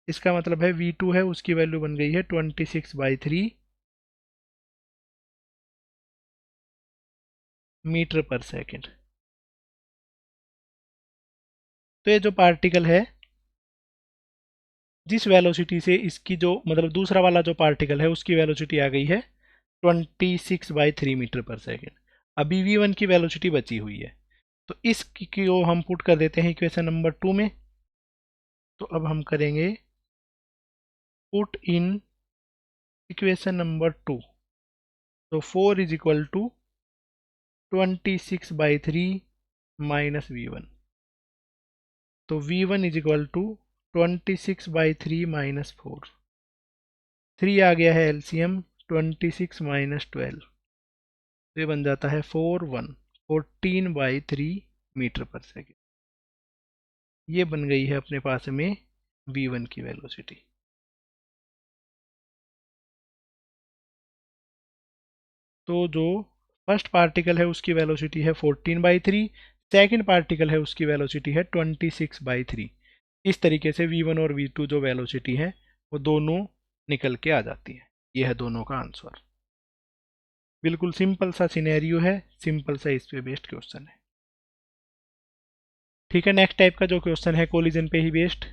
इसका मतलब है v2 है उसकी वैल्यू बन गई है 26/3 मीटर पर सेकेंड। तो ये जो पार्टिकल है जिस वेलोसिटी से इसकी जो मतलब दूसरा वाला जो पार्टिकल है उसकी वेलोसिटी आ गई है 26/3 मीटर पर सेकेंड, अभी v1 की वेलोसिटी बची हुई है, तो इसकी को हम पुट कर देते हैं इक्वेशन नंबर 2 में। तो अब हम करेंगे पुट इन इक्वेशन नंबर 2, तो 4 is equal to 26/3 minus v1, तो v1 is equal to 26/3 minus 4, 3 आ गया है एलसीएम 26 माइनस 12, तो ये बन जाता है 14/3 मीटर पर सेकेंड। ये बन गई है अपने पास में v1 की वेलोसिटी। तो जो फर्स्ट पार्टिकल है उसकी वेलोसिटी है 14/3, सेकंड पार्टिकल है उसकी वेलोसिटी है 26/3। इस तरीके से v1 और v2 जो वेलोसिटी है वो दोनों निकल के आ जाती है। यह है दोनों का आंसर। बिल्कुल सिंपल सा सिनेरियो है, सिंपल सा इस पे बेस्ड क्वेश्चन है, ठीक है। नेक्स्ट टाइप का जो क्वेश्चन है कोलिजन पे ही बेस्ड,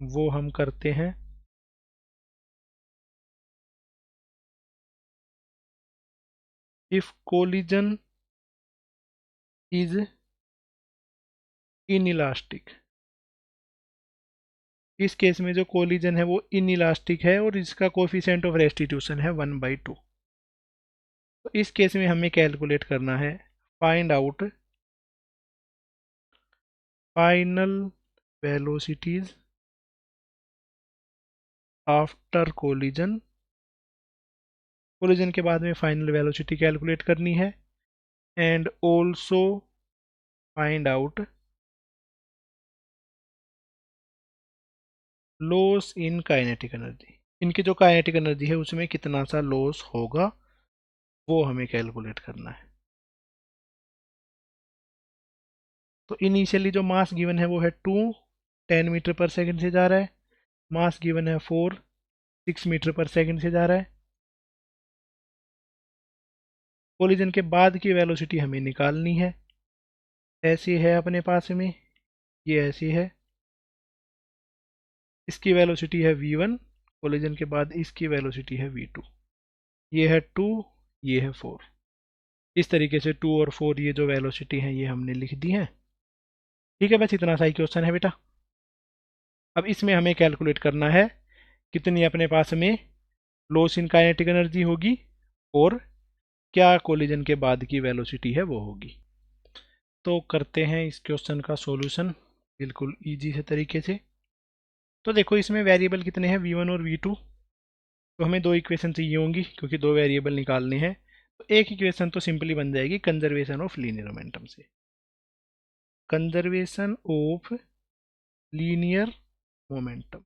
वो हम करते हैं। इफ कोलिजन इज इनइलास्टिक, इस केस में जो कोलिजन है वो इनइलास्टिक है और इसका कोफिशिएंट ऑफ रेस्टिट्यूशन है 1/2। तो इस केस में हमें कैलकुलेट करना है, find out final velocities after collision. Collision के बाद में फाइनल वेलोसिटी कैलकुलेट करनी है, and also find out loss in kinetic energy. इनकी जो काइनेटिक एनर्जी है उसमें कितना सा लॉस होगा वो हमें कैलकुलेट करना है। तो इनिशियली जो मास गिवन है वो है 2, 10 मीटर पर सेकंड से जा रहा है, मास गिवन है 4, 6 मीटर पर सेकंड से जा रहा है। कोलिजन के बाद की वेलोसिटी हमें निकालनी है, ऐसी है अपने पास में, ये ऐसी है, इसकी वेलोसिटी है v1, कोलिजन के बाद इसकी वेलोसिटी है v2, ये है 2, ये है 4। इस तरीके से 2 और 4 ये जो वेलोसिटी है ये हमने लिख दी है। ठीक है, बस इतना सा ही क्वेश्चन है बेटा। अब इसमें हमें कैलकुलेट करना है कितनी अपने पास में लॉस इन काइनेटिक एनर्जी होगी और क्या कोलिजन के बाद की वेलोसिटी है वो होगी। तो करते हैं इस क्वेश्चन का सॉल्यूशन बिल्कुल इजी से तरीके से। तो देखो इसमें वेरिएबल कितने हैं, v1 और v2। तो हमें दो इक्वेशन चाहिए होंगी क्योंकि दो वेरिएबल निकालने हैं। तो एक इक्वेशन तो सिंपली बन जाएगी कंजर्वेशन ऑफ लीनियर मोमेंटम से। कंजर्वेशन ऑफ लीनियर मोमेंटम,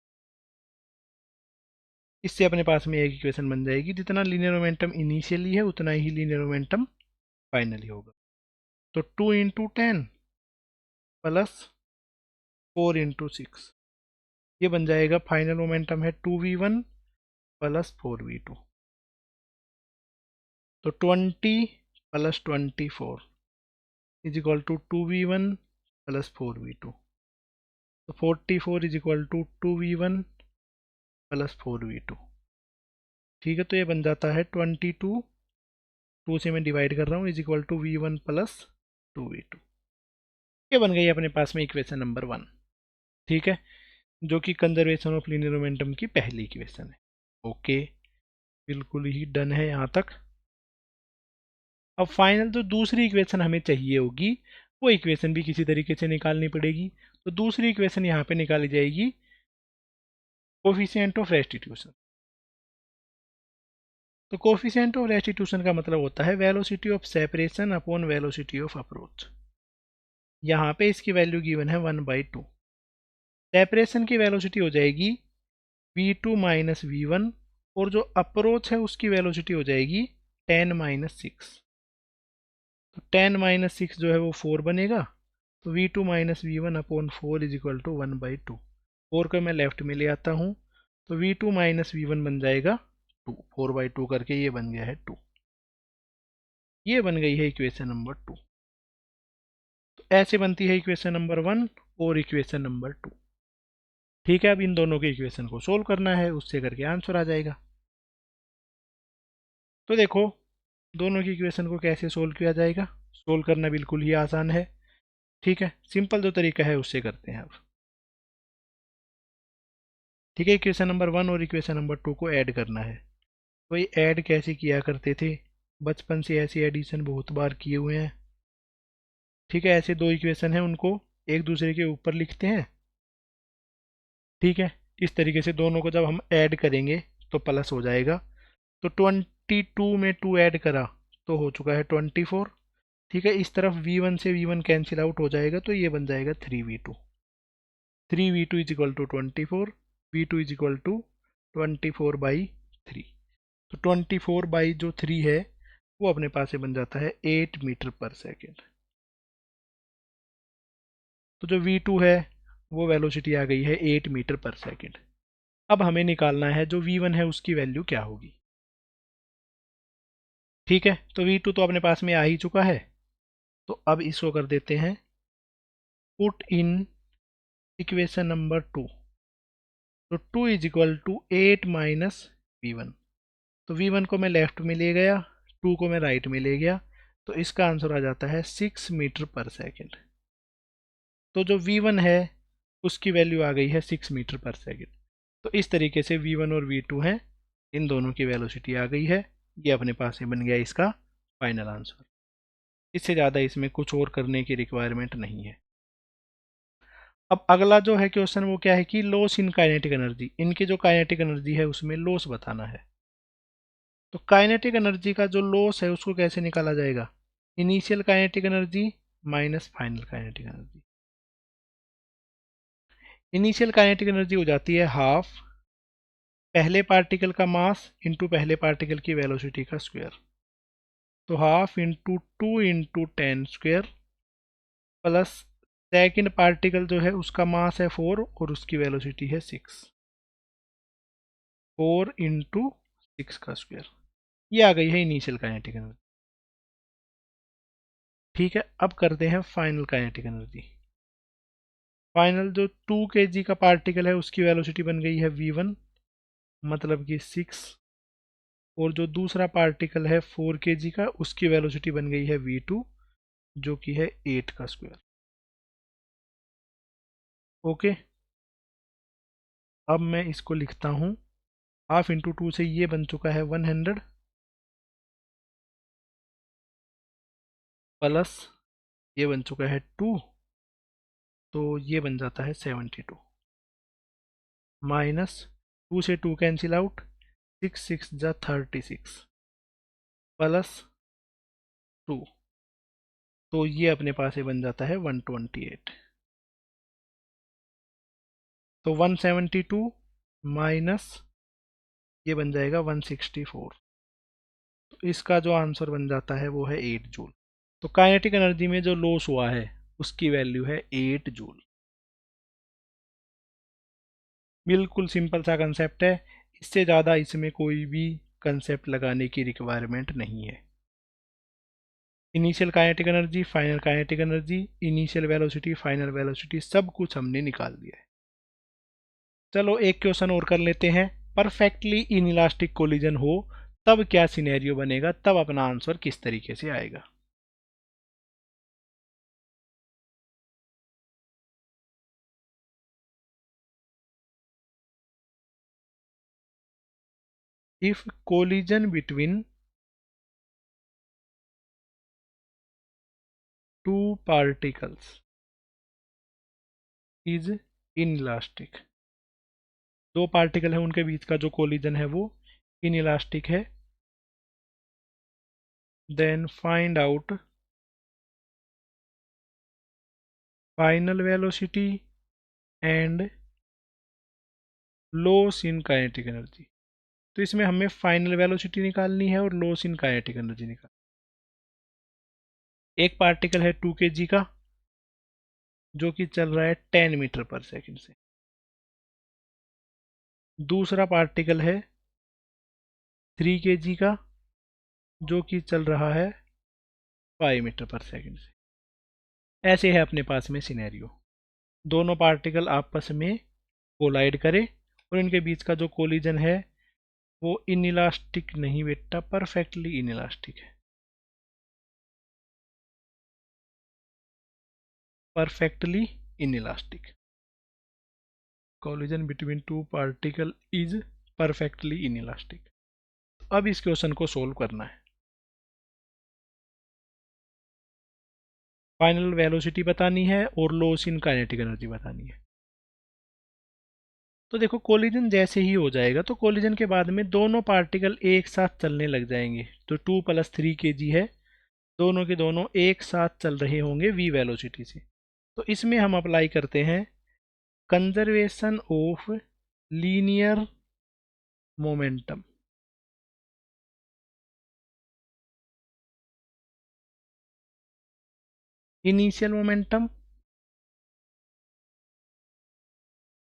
इससे अपने पास में एक इक्वेशन बन जाएगी, जितना लीनियर मोमेंटम इनिशियली है उतना ही लीनियर मोमेंटम फाइनली होगा। तो 2 इंटू 10 प्लस 4 इंटू 6, ये बन जाएगा फाइनल मोमेंटम है 2v1 प्लस 4v2। तो 20 plus 24 is equal to 2v1 plus 4v2। तो 44 is equal to 2v1 plus 4v2। ठीक है, तो ये बन जाता है 22, 2 से मैं डिवाइड कर रहा हूँ, is equal to v1 plus 2v2। ये बन गई अपने पास में इक्वेशन नंबर 1। ठीक है, जो कि कंजर्वेशन ऑफ लीनियर मोमेंटम की पहली इक्वेशन है। ओके, बिल्कुल ही डन है यहाँ तक। अब फाइनल जो दूसरी इक्वेशन हमें चाहिए होगी वो इक्वेशन भी किसी तरीके से निकालनी पड़ेगी। तो दूसरी इक्वेशन यहाँ पे निकाली जाएगी कोफिशिएंट ऑफ रेस्टिट्यूशन। तो कोफिशिएंट ऑफ रेस्टिट्यूशन का मतलब होता है velocity of separation upon velocity of approach. यहाँ पे इसकी वैल्यू गिवन है 1/2। सेपरेशन की वेलोसिटी हो जाएगी v2 माइनस v1 और जो अप्रोच है उसकी वेलोसिटी हो जाएगी 10 माइनस 6। तो 10 माइनस 6 जो है वो 4 बनेगा। तो v2 minus V one upon 4 is equal to 1/2। 4 को मैं लेफ्ट में ले आता हूँ तो v2 माइनस वी1 बन जाएगा 2। 4/2 करके ये बन गया है 2। ये बन गई है इक्वेशन नंबर 2। तो ऐसे बनती है इक्वेशन नंबर 1 और इक्वेशन नंबर 2। ठीक है, अब इन दोनों के इक्वेशन को सोल्व करना है, उससे करके आंसर आ जाएगा। तो देखो दोनों की इक्वेशन को कैसे सोल्व किया जाएगा। सोल्व करना बिल्कुल ही आसान है। ठीक है, सिंपल जो तरीका है उससे करते हैं अब। ठीक है, इक्वेशन नंबर 1 और इक्वेशन नंबर 2 को ऐड करना है। तो ये ऐड कैसे किया करते थे, बचपन से ऐसे एडिशन बहुत बार किए हुए हैं। ठीक है, ऐसे दो इक्वेशन हैं उनको एक दूसरे के ऊपर लिखते हैं। ठीक है, इस तरीके से दोनों को जब हम ऐड करेंगे तो प्लस हो जाएगा। तो 22 में 2 ऐड करा तो हो चुका है 24। ठीक है, इस तरफ v1 से v1 कैंसिल आउट हो जाएगा तो ये बन जाएगा 3v2। 3v2 is equal to 24, v2 is equal to 24/3। तो 24/3 है वो अपने पास से बन जाता है 8 मीटर पर सेकेंड। तो जो v2 है वो वेलोसिटी आ गई है 8 मीटर पर सेकेंड। अब हमें निकालना है जो v1 है उसकी वैल्यू क्या होगी। ठीक है, तो v2 तो अपने पास में आ ही चुका है। तो अब इसको कर देते हैं पुट इन इक्वेशन नंबर 2। तो 2 is equal to 8 minus V one. तो v1 को मैं लेफ्ट में ले गया, 2 को मैं राइट में ले गया, तो इसका आंसर आ जाता है 6 मीटर पर सेकेंड। तो जो v1 है उसकी वैल्यू आ गई है 6 मीटर पर सेकेंड। तो इस तरीके से v1 और v2 हैं, इन दोनों की वेलोसिटी आ गई है। ये अपने पास में बन गया इसका फाइनल आंसर। इससे ज़्यादा इसमें कुछ और करने की रिक्वायरमेंट नहीं है। अब अगला जो है क्वेश्चन वो क्या है कि लॉस इन काइनेटिक एनर्जी, इनकी जो काइनेटिक एनर्जी है उसमें लॉस बताना है। तो काइनेटिक एनर्जी का जो लॉस है उसको कैसे निकाला जाएगा, initial kinetic energy minus final kinetic energy. Initial kinetic energy हो जाती है हाफ पहले पार्टिकल का मास इंटू पहले पार्टिकल की वेलोसिटी का स्क्वायर। तो half into 2 into 10 square plus second particle जो है उसका मास है 4 और उसकी वेलोसिटी है 6। 4 इंटू 6 का स्क्वायर, ये आ गई है इनिशियल काइनेटिक एनर्जी। ठीक है, अब करते हैं फाइनल काइनेटिक एनर्जी। फाइनल जो 2 kg का पार्टिकल है उसकी वेलोसिटी बन गई है v1, मतलब कि 6 और जो दूसरा पार्टिकल है 4 kg का, उसकी वेलोसिटी बन गई है v2, जो कि है 8 का स्क्वायर। ओके, अब मैं इसको लिखता हूँ, हाफ इंटू 2 से ये बन चुका है 100 प्लस ये बन चुका है 2, तो ये बन जाता है 72 माइनस 2 से 2 कैंसिल आउट, 6 6 जा 36 प्लस 2, तो ये अपने पास ही बन जाता है 128। तो 172 माइनस ये बन जाएगा 164, तो इसका जो आंसर बन जाता है वो है 8 जूल। तो काइनेटिक एनर्जी में जो लॉस हुआ है उसकी वैल्यू है 8 जूल। बिल्कुल सिंपल सा कंसेप्ट है, इससे ज़्यादा इसमें कोई भी कंसेप्ट लगाने की रिक्वायरमेंट नहीं है। Initial kinetic energy, final kinetic energy, initial velocity, final velocity, सब कुछ हमने निकाल दिया है। चलो एक क्वेश्चन और कर लेते हैं। परफेक्टली इनइलास्टिक कोलिजन हो तब क्या सिनेरियो बनेगा, तब अपना आंसर किस तरीके से आएगा। If collision between two particles is inelastic, दो पार्टिकल है उनके बीच का जो कोलिजन है वो इनइलास्टिक है, then find out final velocity and loss in kinetic energy. तो इसमें हमें फाइनल वेलोसिटी निकालनी है और लॉस इन काइनेटिक एनर्जी निकालनी है। एक पार्टिकल है 2 kg का जो कि चल रहा है 10 मीटर पर सेकंड से, दूसरा पार्टिकल है 3 kg का जो कि चल रहा है 5 मीटर पर सेकंड से। ऐसे है अपने पास में सिनेरियो, दोनों पार्टिकल आपस में कोलाइड करें और इनके बीच का जो कोलिजन है वो इनइलास्टिक नहीं बेटा, परफेक्टली इनइलास्टिक है, perfectly inelastic. Collision between two particle is perfectly inelastic. अब इस क्वेश्चन को सोल्व करना है। फाइनल वेलोसिटी बतानी है और लॉस इन काइनेटिक एनर्जी बतानी है। तो देखो कोलिजन जैसे ही हो जाएगा तो कोलिजन के बाद में दोनों पार्टिकल एक साथ चलने लग जाएंगे, तो 2 + 3 kg है, दोनों के दोनों एक साथ चल रहे होंगे v वेलोसिटी से। तो इसमें हम अप्लाई करते हैं conservation of linear momentum. Initial momentum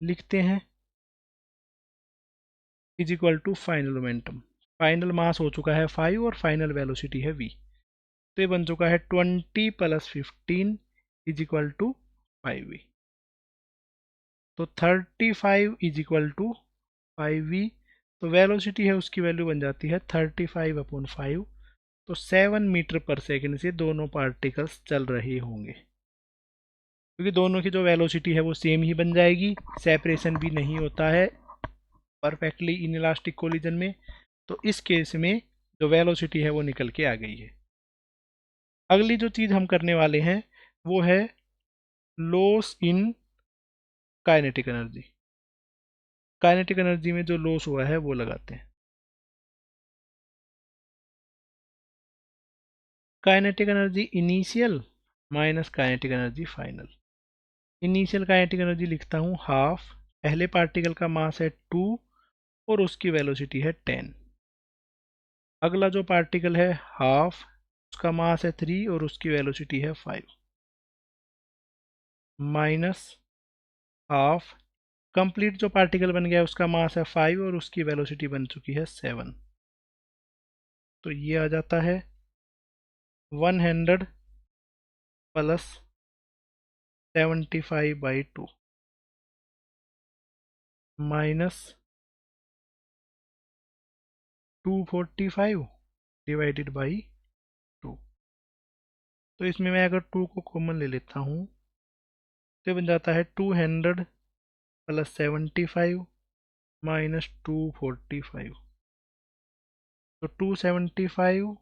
लिखते हैं is equal to final momentum. Final mass हो चुका है 5 और फाइनल वेलोसिटी है v, तो ये बन चुका है 20 + 15 इज इक्वल टू 5v। तो 35 इज इक्वल टू 5v, तो वेलोसिटी है उसकी वैल्यू बन जाती है 35/5, तो 7 मीटर पर सेकंड से दोनों पार्टिकल्स चल रहे होंगे, क्योंकि दोनों की जो वेलोसिटी है वो सेम ही बन जाएगी, सेपरेशन भी नहीं होता है परफेक्टली इनइलास्टिक कोलिजन में। तो इस केस में जो वेलोसिटी है वो निकल के आ गई है। अगली जो चीज़ हम करने वाले हैं वो है loss in kinetic energy. Kinetic energy में जो लॉस हुआ है वो लगाते हैं। Kinetic energy initial minus kinetic energy final. Initial kinetic energy लिखता हूँ हाफ, पहले पार्टिकल का मास है 2 और उसकी वेलोसिटी है 10। अगला जो पार्टिकल है हाफ, उसका मास है 3 और उसकी वेलोसिटी है 5, माइनस हाफ, कंप्लीट जो पार्टिकल बन गया उसका मास है 5 और उसकी वेलोसिटी बन चुकी है 7, तो ये आ जाता है 100 प्लस 75/2 माइनस 245 डिवाइडेड बाई 2। तो इसमें मैं अगर 2 को कॉमन ले लेता हूँ तो बन जाता है 200 प्लस 75 माइनस 245। तो 275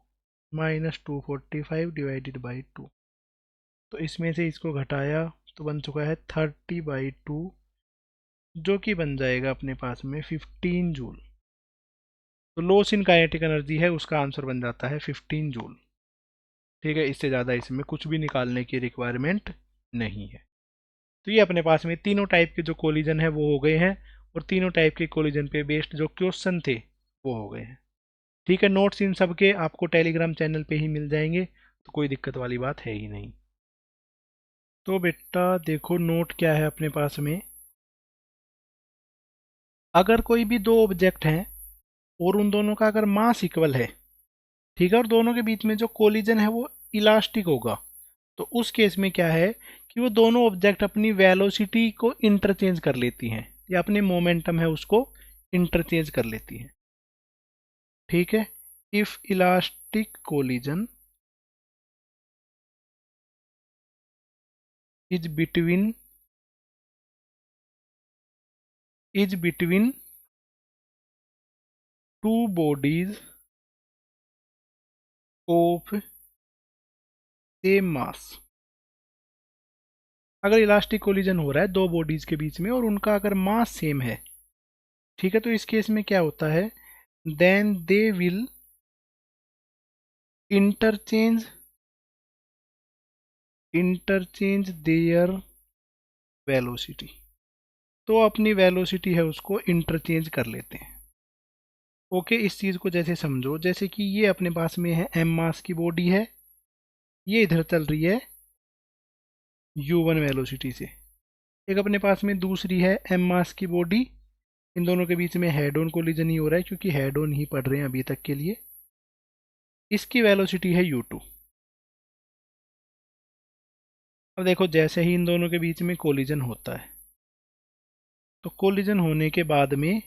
माइनस 245 डिवाइडेड बाई 2। तो इसमें से इसको घटाया तो बन चुका है 30/2, जो कि बन जाएगा अपने पास में 15 जूल। तो लॉस इन काइनेटिक एनर्जी है, उसका आंसर बन जाता है 15 जूल। ठीक है, इससे ज़्यादा इसमें कुछ भी निकालने की रिक्वायरमेंट नहीं है। तो ये अपने पास में तीनों टाइप के जो कोलिजन है वो हो गए हैं, और तीनों टाइप के कोलिजन पे बेस्ड जो क्वेश्चन थे वो हो गए हैं। ठीक है, नोट्स इन सब के आपको टेलीग्राम चैनल पे ही मिल जाएंगे, तो कोई दिक्कत वाली बात है ही नहीं। तो बेटा देखो नोट क्या है अपने पास में। अगर कोई भी दो ऑब्जेक्ट हैं और उन दोनों का अगर मास इक्वल है, ठीक है, और दोनों के बीच में जो कोलिजन है वो इलास्टिक होगा, तो उस केस में क्या है कि वो दोनों ऑब्जेक्ट अपनी वेलोसिटी को इंटरचेंज कर लेती हैं, या अपने मोमेंटम है उसको इंटरचेंज कर लेती हैं। ठीक है, if elastic collision is between two bodies of same mass. अगर इलास्टिक कोलिजन हो रहा है दो बॉडीज के बीच में और उनका अगर मास सेम है, ठीक है, तो इस केस में क्या होता है, then they will interchange their velocity. तो अपनी वेलोसिटी है उसको इंटरचेंज कर लेते हैं। ओके, इस चीज़ को जैसे समझो जैसे कि ये अपने पास में है m मास की बॉडी है, ये इधर चल रही है u1 वेलोसिटी से। एक अपने पास में दूसरी है m मास की बॉडी, इन दोनों के बीच में हेड ऑन कोलिजन ही हो रहा है क्योंकि हेड ऑन ही पढ़ रहे हैं अभी तक के लिए। इसकी वेलोसिटी है u2। अब देखो जैसे ही इन दोनों के बीच में कोलिजन होता है, तो कोलिजन होने के बाद में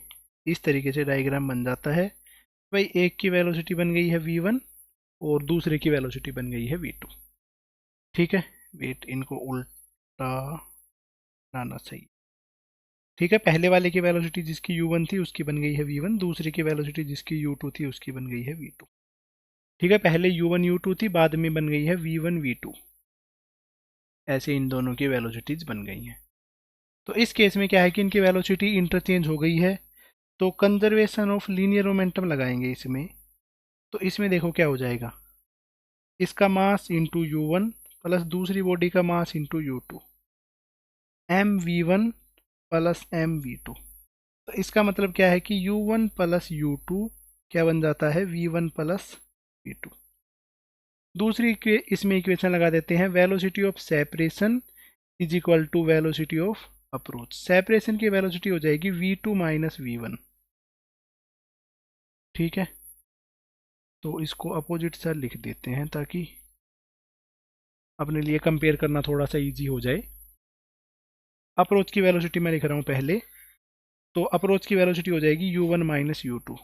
इस तरीके से डायग्राम बन जाता है। भाई एक की वेलोसिटी बन गई है v1 और दूसरे की वेलोसिटी बन गई है v2। ठीक है, वेट इनको उल्टा लाना सही। ठीक है, पहले वाले की वेलोसिटी जिसकी u1 थी उसकी बन गई है v1, दूसरे की वेलोसिटी जिसकी u2 थी उसकी बन गई है v2। ठीक है, पहले u1 u2 थी, बाद में बन गई है v1 v2। ऐसे इन दोनों की वेलोसिटीज बन गई हैं। तो इस केस में क्या है कि इनकी वेलोसिटी इंटरचेंज हो गई है, तो कंजर्वेशन ऑफ लीनियर मोमेंटम लगाएंगे इसमें। तो इसमें देखो क्या हो जाएगा, इसका मास इंटू u1 प्लस दूसरी बॉडी का mass into u2, mv1 plus mv2। तो इसका मतलब क्या है कि u1 प्लस u2 क्या बन जाता है, v1 प्लस v2। दूसरी इसमें इक्वेशन लगा देते हैं, velocity of separation is equal to velocity of approach. Separation की वेलोसिटी हो जाएगी v2 माइनस v1। ठीक है, तो इसको अपोजिट साइड लिख देते हैं ताकि अपने लिए कंपेयर करना थोड़ा सा इजी हो जाए। अप्रोच की वेलोसिटी मैं लिख रहा हूँ पहले, तो अप्रोच की वेलोसिटी हो जाएगी u1 माइनस u2,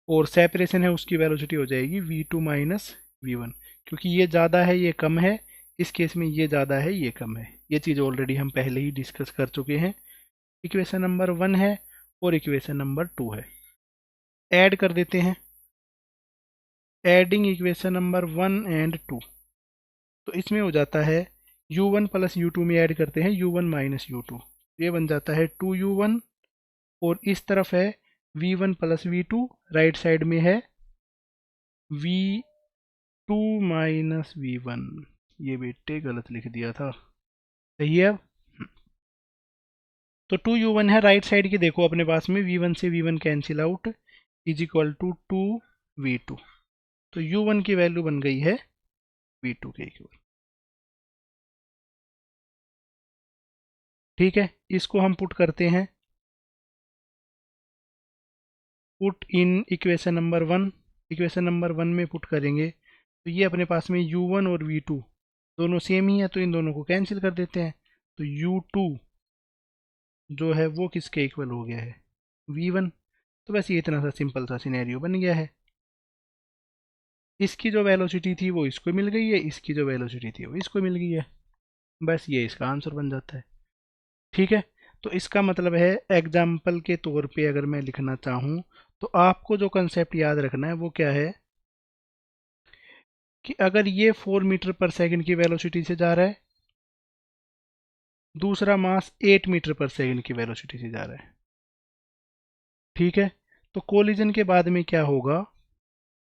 और सेपरेशन है उसकी वेलोसिटी हो जाएगी v2 माइनस v1। क्योंकि ये ज़्यादा है ये कम है, इस केस में ये ज़्यादा है ये कम है, ये चीज़ ऑलरेडी हम पहले ही डिस्कस कर चुके हैं। इक्वेशन नंबर 1 है और इक्वेशन नंबर 2 है, ऐड कर देते हैं। एडिंग इक्वेशन नंबर 1 एंड 2, तो इसमें हो जाता है u1 प्लस u2 में ऐड करते हैं u1 माइनस u2, ये बन जाता है 2u1, और इस तरफ है v1 plus v2, right side में है v2 माइनस v1। ये बेटे गलत लिख दिया था, सही है। अब तो 2u1 है, राइट साइड की देखो अपने पास में v1 से v1 cancel out, is equal to 2v2। तो u1 की वैल्यू बन गई है v2 के इक्वल। ठीक है, इसको हम पुट करते हैं, put in equation number 1। Equation number 1 में पुट करेंगे तो ये अपने पास में u1 और v2 दोनों सेम ही है, तो इन दोनों को कैंसिल कर देते हैं। तो u2 जो है वो किसके इक्वल हो गया है, v1। तो बस ये इतना सा सिंपल सा सिनेरियो बन गया है। इसकी जो वेलोसिटी थी वो इसको मिल गई है, इसकी जो वेलोसिटी थी वो इसको मिल गई है, बस ये इसका आंसर बन जाता है। ठीक है, तो इसका मतलब है एग्जाम्पल के तौर पे अगर मैं लिखना चाहूँ तो आपको जो कंसेप्ट याद रखना है वो क्या है कि अगर ये 4 मीटर पर सेकंड की वेलोसिटी से जा रहा है, दूसरा मास 8 मीटर पर सेकंड की वेलोसिटी से जा रहा है, ठीक है, तो कोलिजन के बाद में क्या होगा,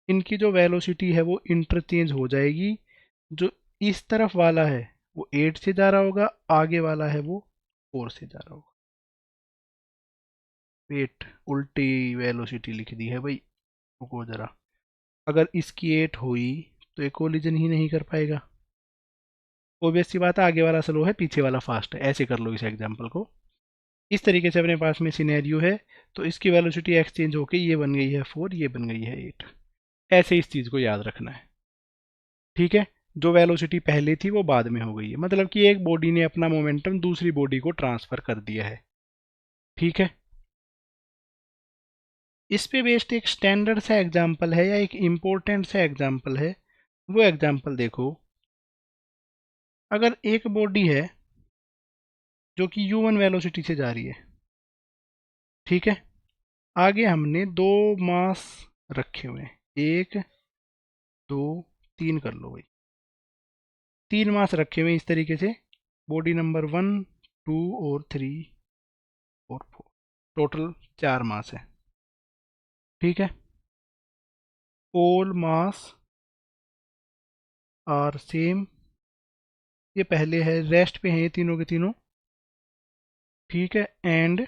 इनकी जो वेलोसिटी है वो इंटरचेंज हो जाएगी। जो इस तरफ वाला है वो 8 से जा रहा होगा, आगे वाला है वो 4 से जा रहा होगा। वेट, उल्टी वेलोसिटी लिख दी है भाई, रुको जरा। अगर इसकी 8 हुई तो ये कोलिजन ही नहीं कर पाएगा। ऑब्वियस सी बात है, आगे वाला स्लो है पीछे वाला फास्ट है, ऐसे कर लो इस एग्जांपल को। इस तरीके से अपने पास में सिनेरियो है, तो इसकी वेलोसिटी एक्सचेंज होके ये बन गई है 4, ये बन गई है 8। ऐसे इस चीज़ को याद रखना है, ठीक है। जो वेलोसिटी पहले थी वो बाद में हो गई है, मतलब कि एक बॉडी ने अपना मोमेंटम दूसरी बॉडी को ट्रांसफर कर दिया है, ठीक है। इस पे बेस्ड एक स्टैंडर्ड सा एग्जांपल है या एक इम्पोर्टेंट सा एग्जांपल है, वो एग्जांपल देखो। अगर एक बॉडी है जो कि u1 वेलोसिटी से जा रही है, ठीक है, आगे हमने दो मास रखे हुए हैं, 1 2 3 कर लो भाई, 3 मास रखे हुए हैं इस तरीके से, बॉडी नंबर 1 2 और 3 और 4, टोटल 4 मास है, ठीक है। ऑल मास आर सेम, ये पहले है, रेस्ट पे हैं ये तीनों के तीनों, ठीक है। एंड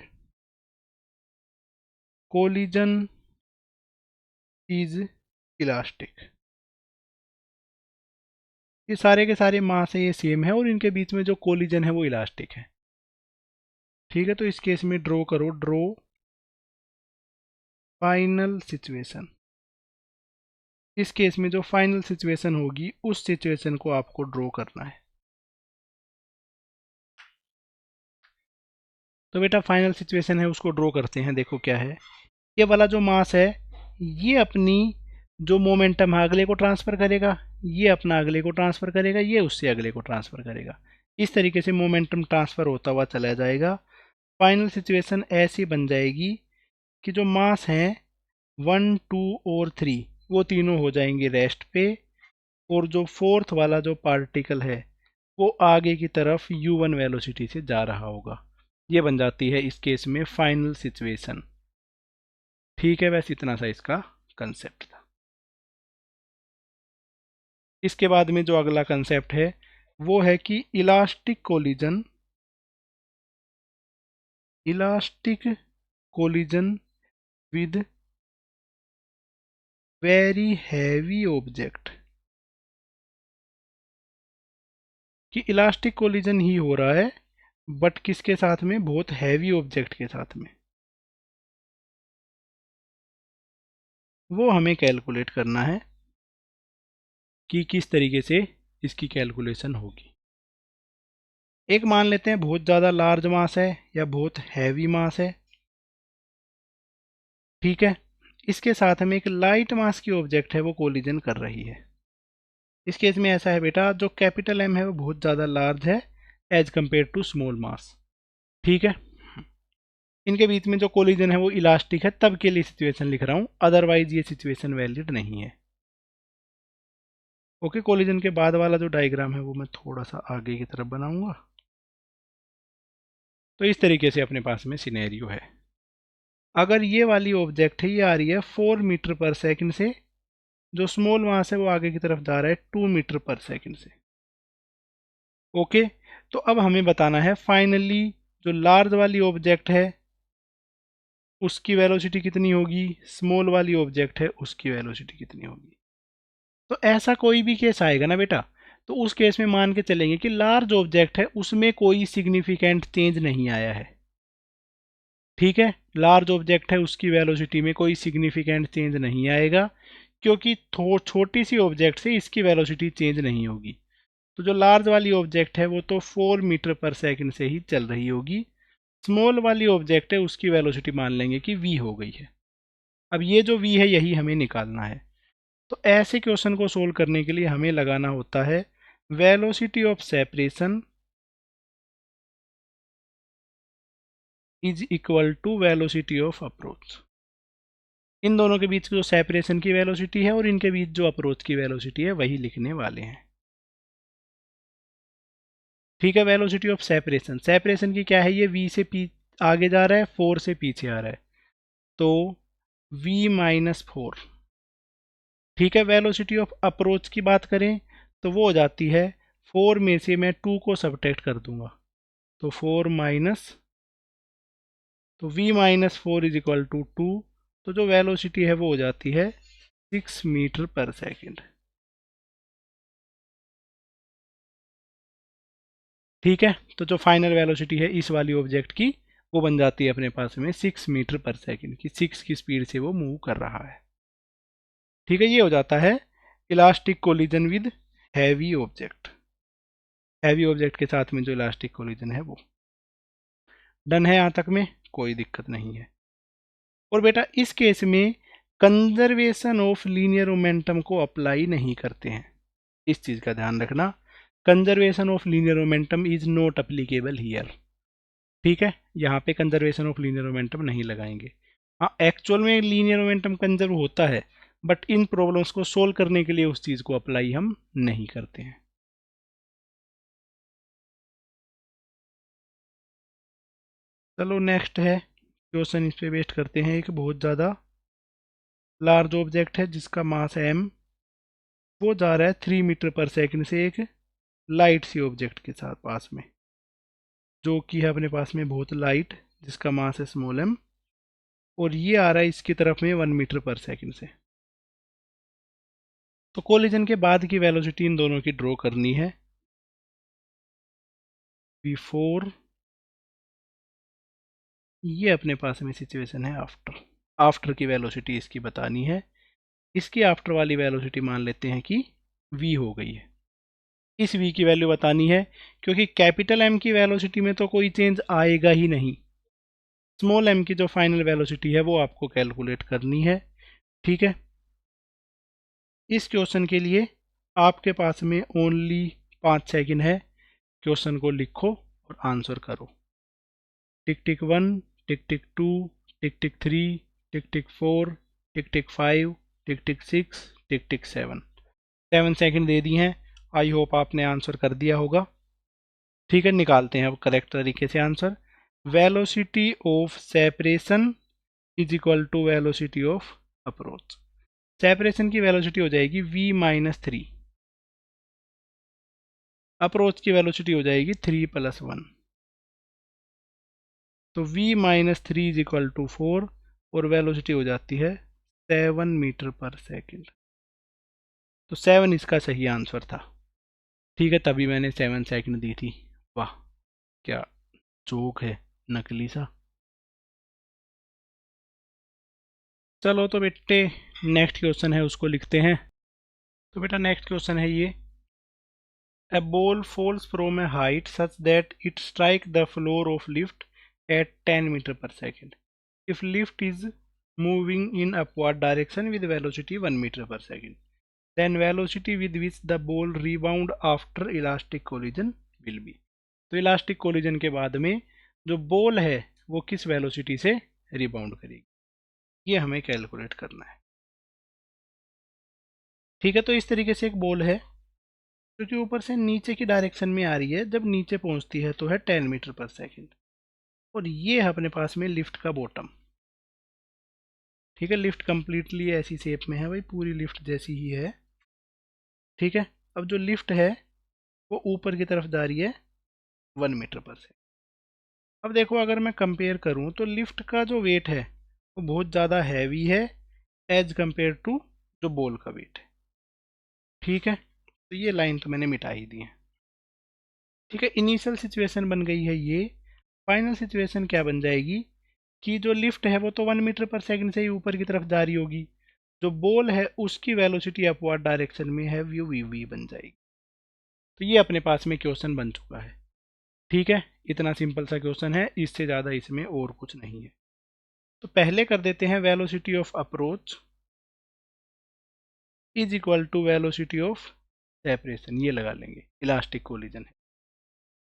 कोलिजन इज इलास्टिक, ये सारे के सारे मास है ये सेम है और इनके बीच में जो कोलिजन है वो इलास्टिक है, ठीक है। तो इस केस में ड्रॉ करो, ड्रॉ फाइनल सिचुएशन। इस केस में जो फाइनल सिचुएशन होगी उस सिचुएशन को आपको ड्रॉ करना है। तो बेटा फाइनल सिचुएशन है उसको ड्रॉ करते हैं। देखो क्या है, ये वाला जो मास है ये अपनी जो मोमेंटम है अगले को ट्रांसफर करेगा, ये अपना अगले को ट्रांसफर करेगा, ये उससे अगले को ट्रांसफर करेगा, इस तरीके से मोमेंटम ट्रांसफर होता हुआ चला जाएगा। फाइनल सिचुएशन ऐसी बन जाएगी कि जो मास हैं 1 2 और 3 वो तीनों हो जाएंगे रेस्ट पे, और जो फोर्थ वाला जो पार्टिकल है वो आगे की तरफ u1 वेलोसिटी से जा रहा होगा। ये बन जाती है इस केस में फाइनल सिचुएशन, ठीक है। बस इतना सा इसका कंसेप्ट था। इसके बाद में जो अगला कंसेप्ट है वो है कि elastic collision, elastic collision with very heavy object, कि इलास्टिक कोलिजन ही हो रहा है बट किसके साथ में, बहुत हैवी ऑब्जेक्ट के साथ में। वो हमें कैलकुलेट करना है कि किस तरीके से इसकी कैलकुलेशन होगी। एक मान लेते हैं बहुत ज़्यादा लार्ज मास है या बहुत हैवी मास है, ठीक है। इसके साथ में एक लाइट मास की ऑब्जेक्ट है वो कोलिजन कर रही है। इस केस में ऐसा है बेटा, जो कैपिटल एम है वो बहुत ज़्यादा लार्ज है as compare to small mass, ठीक है। इनके बीच में जो कोलिजन है वो इलास्टिक है, तब के लिए सिचुएशन लिख रहा हूँ, अदरवाइज ये सिचुएशन वैलिड नहीं है। ओके, कोलिजन के बाद वाला जो डायग्राम है वो मैं थोड़ा सा आगे की तरफ बनाऊंगा। तो इस तरीके से अपने पास में सिनेरियो है। अगर ये वाली ऑब्जेक्ट है ये आ रही है 4 मीटर पर सेकंड से, जो स्मॉल मास है वो आगे की तरफ जा रहा है 2 मीटर पर सेकंड से, ओके। तो अब हमें बताना है फाइनली जो लार्ज वाली ऑब्जेक्ट है उसकी वेलोसिटी कितनी होगी, स्मॉल वाली ऑब्जेक्ट है उसकी वेलोसिटी कितनी होगी। तो ऐसा कोई भी केस आएगा ना बेटा, तो उस केस में मान के चलेंगे कि लार्ज ऑब्जेक्ट है उसमें कोई सिग्निफिकेंट चेंज नहीं आया है, ठीक है। लार्ज ऑब्जेक्ट है उसकी वेलोसिटी में कोई सिग्निफिकेंट चेंज नहीं आएगा, क्योंकि छोटी सी ऑब्जेक्ट से इसकी वेलोसिटी चेंज नहीं होगी। तो जो लार्ज वाली ऑब्जेक्ट है वो तो 4 मीटर पर सेकंड से ही चल रही होगी, स्मॉल वाली ऑब्जेक्ट है उसकी वेलोसिटी मान लेंगे कि v हो गई है। अब ये जो v है यही हमें निकालना है। तो ऐसे क्वेश्चन को सोल्व करने के लिए हमें लगाना होता है velocity of separation is equal to velocity of approach. इन दोनों के बीच जो सेपरेशन की वेलोसिटी है और इनके बीच जो अप्रोच की वेलोसिटी है वही लिखने वाले हैं। ठीक है, वेलोसिटी ऑफ सेपरेशन, सेपरेशन की क्या है, ये v से आगे जा रहा है, 4 से पीछे आ रहा है, तो v माइनस 4। ठीक है, वेलोसिटी ऑफ अप्रोच की बात करें तो वो हो जाती है 4 में से मैं 2 को सब्ट्रैक्ट कर दूंगा, तो 4 माइनस, तो v minus 4 is equal to 2, तो जो वेलोसिटी है वो हो जाती है 6 मीटर पर सेकेंड। ठीक है, तो जो फाइनल वेलोसिटी है इस वाली ऑब्जेक्ट की वो बन जाती है अपने पास में 6 मीटर पर सेकेंड की, 6 की स्पीड से वो मूव कर रहा है। ठीक है, ये हो जाता है elastic collision with heavy object, heavy object के साथ में जो इलास्टिक कोलिजन है वो डन है। यहाँ तक में कोई दिक्कत नहीं है। और बेटा इस केस में कंजर्वेशन ऑफ लीनियर मोमेंटम को अप्लाई नहीं करते हैं, इस चीज़ का ध्यान रखना, conservation of linear momentum is not applicable here. ठीक है, यहाँ पे कंजर्वेशन ऑफ लीनियर मोमेंटम नहीं लगाएंगे। हाँ, एक्चुअल में लीनियर मोमेंटम कंजर्व होता है, बट इन प्रॉब्लम्स को सोल्व करने के लिए उस चीज़ को अप्लाई हम नहीं करते हैं। चलो नेक्स्ट है क्वेश्चन, इस पे वेस्ट करते हैं। एक बहुत ज़्यादा लार्ज ऑब्जेक्ट है जिसका मास है m, वो जा रहा है 3 मीटर पर सेकंड से एक लाइट सी ऑब्जेक्ट के साथ पास में, जो कि है अपने पास में बहुत लाइट, जिसका मास है स्मॉल m, और ये आ रहा है इसकी तरफ में 1 मीटर पर सेकंड से। तो कोलिजन के बाद की वेलोसिटी इन दोनों की ड्रॉ करनी है। बिफोर, ये अपने पास में सिचुएशन है आफ्टर, आफ्टर की वेलोसिटी इसकी बतानी है। इसकी आफ्टर वाली वेलोसिटी मान लेते हैं कि v हो गई है। इस v की वैल्यू बतानी है, क्योंकि कैपिटल M की वेलोसिटी में तो कोई चेंज आएगा ही नहीं, स्मॉल m की जो फाइनल वेलोसिटी है वो आपको कैलकुलेट करनी है। ठीक है, इस क्वेश्चन के लिए आपके पास में ओनली 5 सेकंड है, क्वेश्चन को लिखो और आंसर करो। टिक टिक 1, टिक टिक 2, टिक टिक 3, टिक टिक 4, टिक टिक 5, टिक टिक 6, टिक टिक 7। 7 सेकंड दे दिए हैं, आई होप आपने आंसर कर दिया होगा। ठीक है, निकालते हैं अब करेक्ट तरीके से answer. Velocity of separation is equal to velocity of approach. Separation की वेलोसिटी हो जाएगी v माइनस 3, अप्रोच की वेलोसिटी हो जाएगी 3 प्लस 1, तो v minus 3 is equal to 4, और वेलोसिटी हो जाती है 7 मीटर पर सेकेंड। तो 7 इसका सही आंसर था। ठीक है, तभी मैंने 7 सेकंड दी थी। वाह, क्या जोक है, नकली सा। चलो तो बेटे नेक्स्ट क्वेश्चन है उसको लिखते हैं। तो बेटा नेक्स्ट क्वेश्चन है ये, A ball falls from a height such that it strikes the floor of lift at 10 meter per second. If lift is moving in upward direction with velocity 1 meter per second, then velocity with which the ball rebound after elastic collision will be. तो elastic collision के बाद में जो ball है वो किस velocity से rebound करेगी, ये हमें कैलकुलेट करना है। ठीक है, तो इस तरीके से एक बॉल है जो कि ऊपर से नीचे की डायरेक्शन में आ रही है, जब नीचे पहुंचती है तो है 10 मीटर पर सेकेंड, और ये है अपने पास में लिफ्ट का बॉटम। ठीक है, लिफ्ट कंप्लीटली ऐसी शेप में है भाई, पूरी लिफ्ट जैसी ही है। ठीक है, अब जो लिफ्ट है वो ऊपर की तरफ जा रही है 1 मीटर पर सेकेंड। अब देखो अगर मैं कंपेयर करूं तो लिफ्ट का जो वेट है वो बहुत ज़्यादा हैवी है एज कंपेयर टू जो बॉल का वेट है। ठीक है, तो ये लाइन तो मैंने मिटा ही दी है। ठीक है, इनिशियल सिचुएशन बन गई है ये। फाइनल सिचुएशन क्या बन जाएगी कि जो लिफ्ट है वो तो 1 मीटर पर सेकंड से ही ऊपर की तरफ जा रही होगी, जो बॉल है उसकी वेलोसिटी अपवर्ड डायरेक्शन में है व्यू वी वी बन जाएगी। तो ये अपने पास में क्वेश्चन बन चुका है। ठीक है, इतना सिंपल सा क्वेश्चन है, इससे ज़्यादा इसमें और कुछ नहीं है। तो पहले कर देते हैं velocity of approach is equal to velocity of separation, ये लगा लेंगे, इलास्टिक कोलिजन है।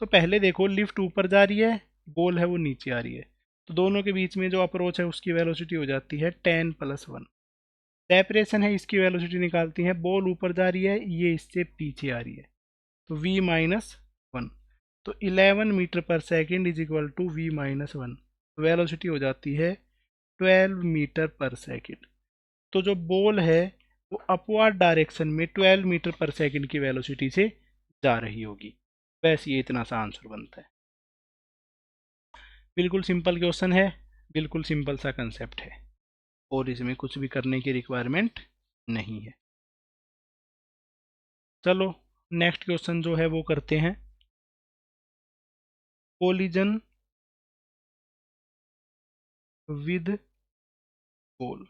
तो पहले देखो लिफ्ट ऊपर जा रही है, बॉल है वो नीचे आ रही है, तो दोनों के बीच में जो अप्रोच है उसकी वेलोसिटी हो जाती है 10+1। सेपरेशन है, इसकी वेलोसिटी निकालती है, बॉल ऊपर जा रही है, ये इससे पीछे आ रही है, तो v-1, तो 11 मीटर पर second is equal to v-1, velocity हो जाती है 12 मीटर पर सेकेंड। तो जो बॉल है वो अपवर्ड डायरेक्शन में 12 मीटर पर सेकेंड की वेलोसिटी से जा रही होगी। बस ये इतना सा आंसर बनता है। बिल्कुल सिंपल क्वेश्चन है, बिल्कुल सिंपल सा कंसेप्ट है, और इसमें कुछ भी करने की रिक्वायरमेंट नहीं है। चलो नेक्स्ट क्वेश्चन जो है वो करते हैं, कोलिजन विद वॉल,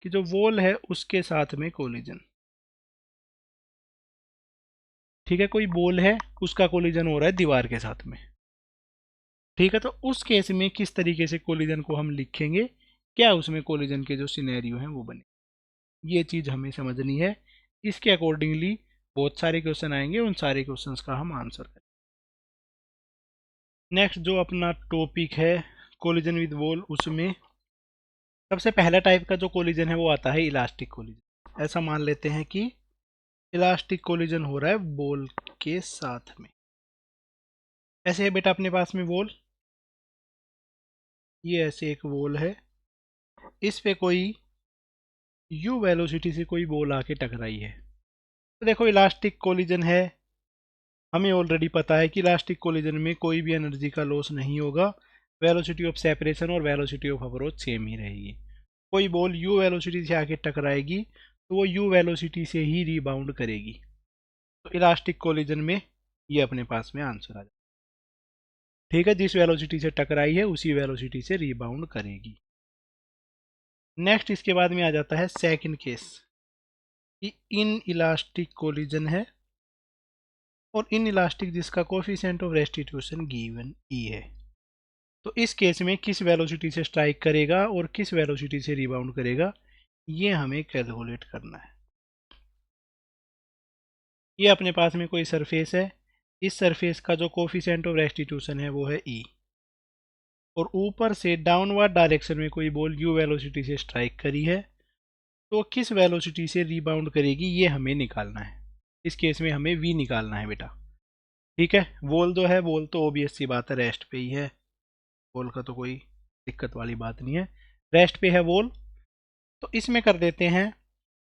कि जो वॉल है उसके साथ में कोलिजन। ठीक है, कोई बॉल है उसका कोलिजन हो रहा है दीवार के साथ में। ठीक है, तो उस केस में किस तरीके से कोलिजन को हम लिखेंगे, क्या उसमें कोलिजन के जो सिनेरियो हैं वो बने, ये चीज़ हमें समझनी है। इसके अकॉर्डिंगली बहुत सारे क्वेश्चन आएंगे, उन सारे क्वेश्चंस का हम आंसर करें। नेक्स्ट जो अपना टॉपिक है कोलिजन विद वॉल, उसमें सबसे पहला टाइप का जो कोलिजन है वो आता है इलास्टिक कोलिजन। ऐसा मान लेते हैं कि इलास्टिक कोलिजन हो रहा है बॉल के साथ में। ऐसे है बेटा अपने पास में वॉल, ये ऐसे एक वॉल है, इस पे कोई u वेलोसिटी से कोई बॉल आके टकराई है। तो देखो इलास्टिक कोलिजन है, हमें ऑलरेडी पता है कि इलास्टिक कोलिजन में कोई भी एनर्जी का लॉस नहीं होगा, वेलोसिटी ऑफ सेपरेशन और वेलोसिटी ऑफ अप्रोच सेम ही रहेगी। कोई बॉल u वेलोसिटी से आके टकराएगी तो वो u वेलोसिटी से ही रीबाउंड करेगी। तो इलास्टिक कोलिजन में ये अपने पास में आंसर आ जाए। ठीक है, जिस वेलोसिटी से टकराई है उसी वेलोसिटी से रीबाउंड करेगी। नेक्स्ट इसके बाद में आ जाता है सेकंड केस, कि इन इलास्टिक कोलिजन है और इन इलास्टिक जिसका coefficient of restitution given E है। तो इस केस में किस वेलोसिटी से स्ट्राइक करेगा और किस वेलोसिटी से रिबाउंड करेगा, ये हमें कैलकुलेट करना है। ये अपने पास में कोई सरफेस है, इस सरफेस का जो कोफिशिएंट ऑफ रेस्टिट्यूशन है वो है ई, और ऊपर से डाउनवर्ड डायरेक्शन में कोई बॉल u वेलोसिटी से स्ट्राइक करी है, तो किस वेलोसिटी से रीबाउंड करेगी ये हमें निकालना है। इस केस में हमें v निकालना है बेटा। ठीक है, वॉल जो है, वॉल तो ऑब्वियस सी बात है रेस्ट पे ही है, वॉल का तो कोई दिक्कत वाली बात नहीं है, रेस्ट पे है वॉल। तो इसमें कर देते हैं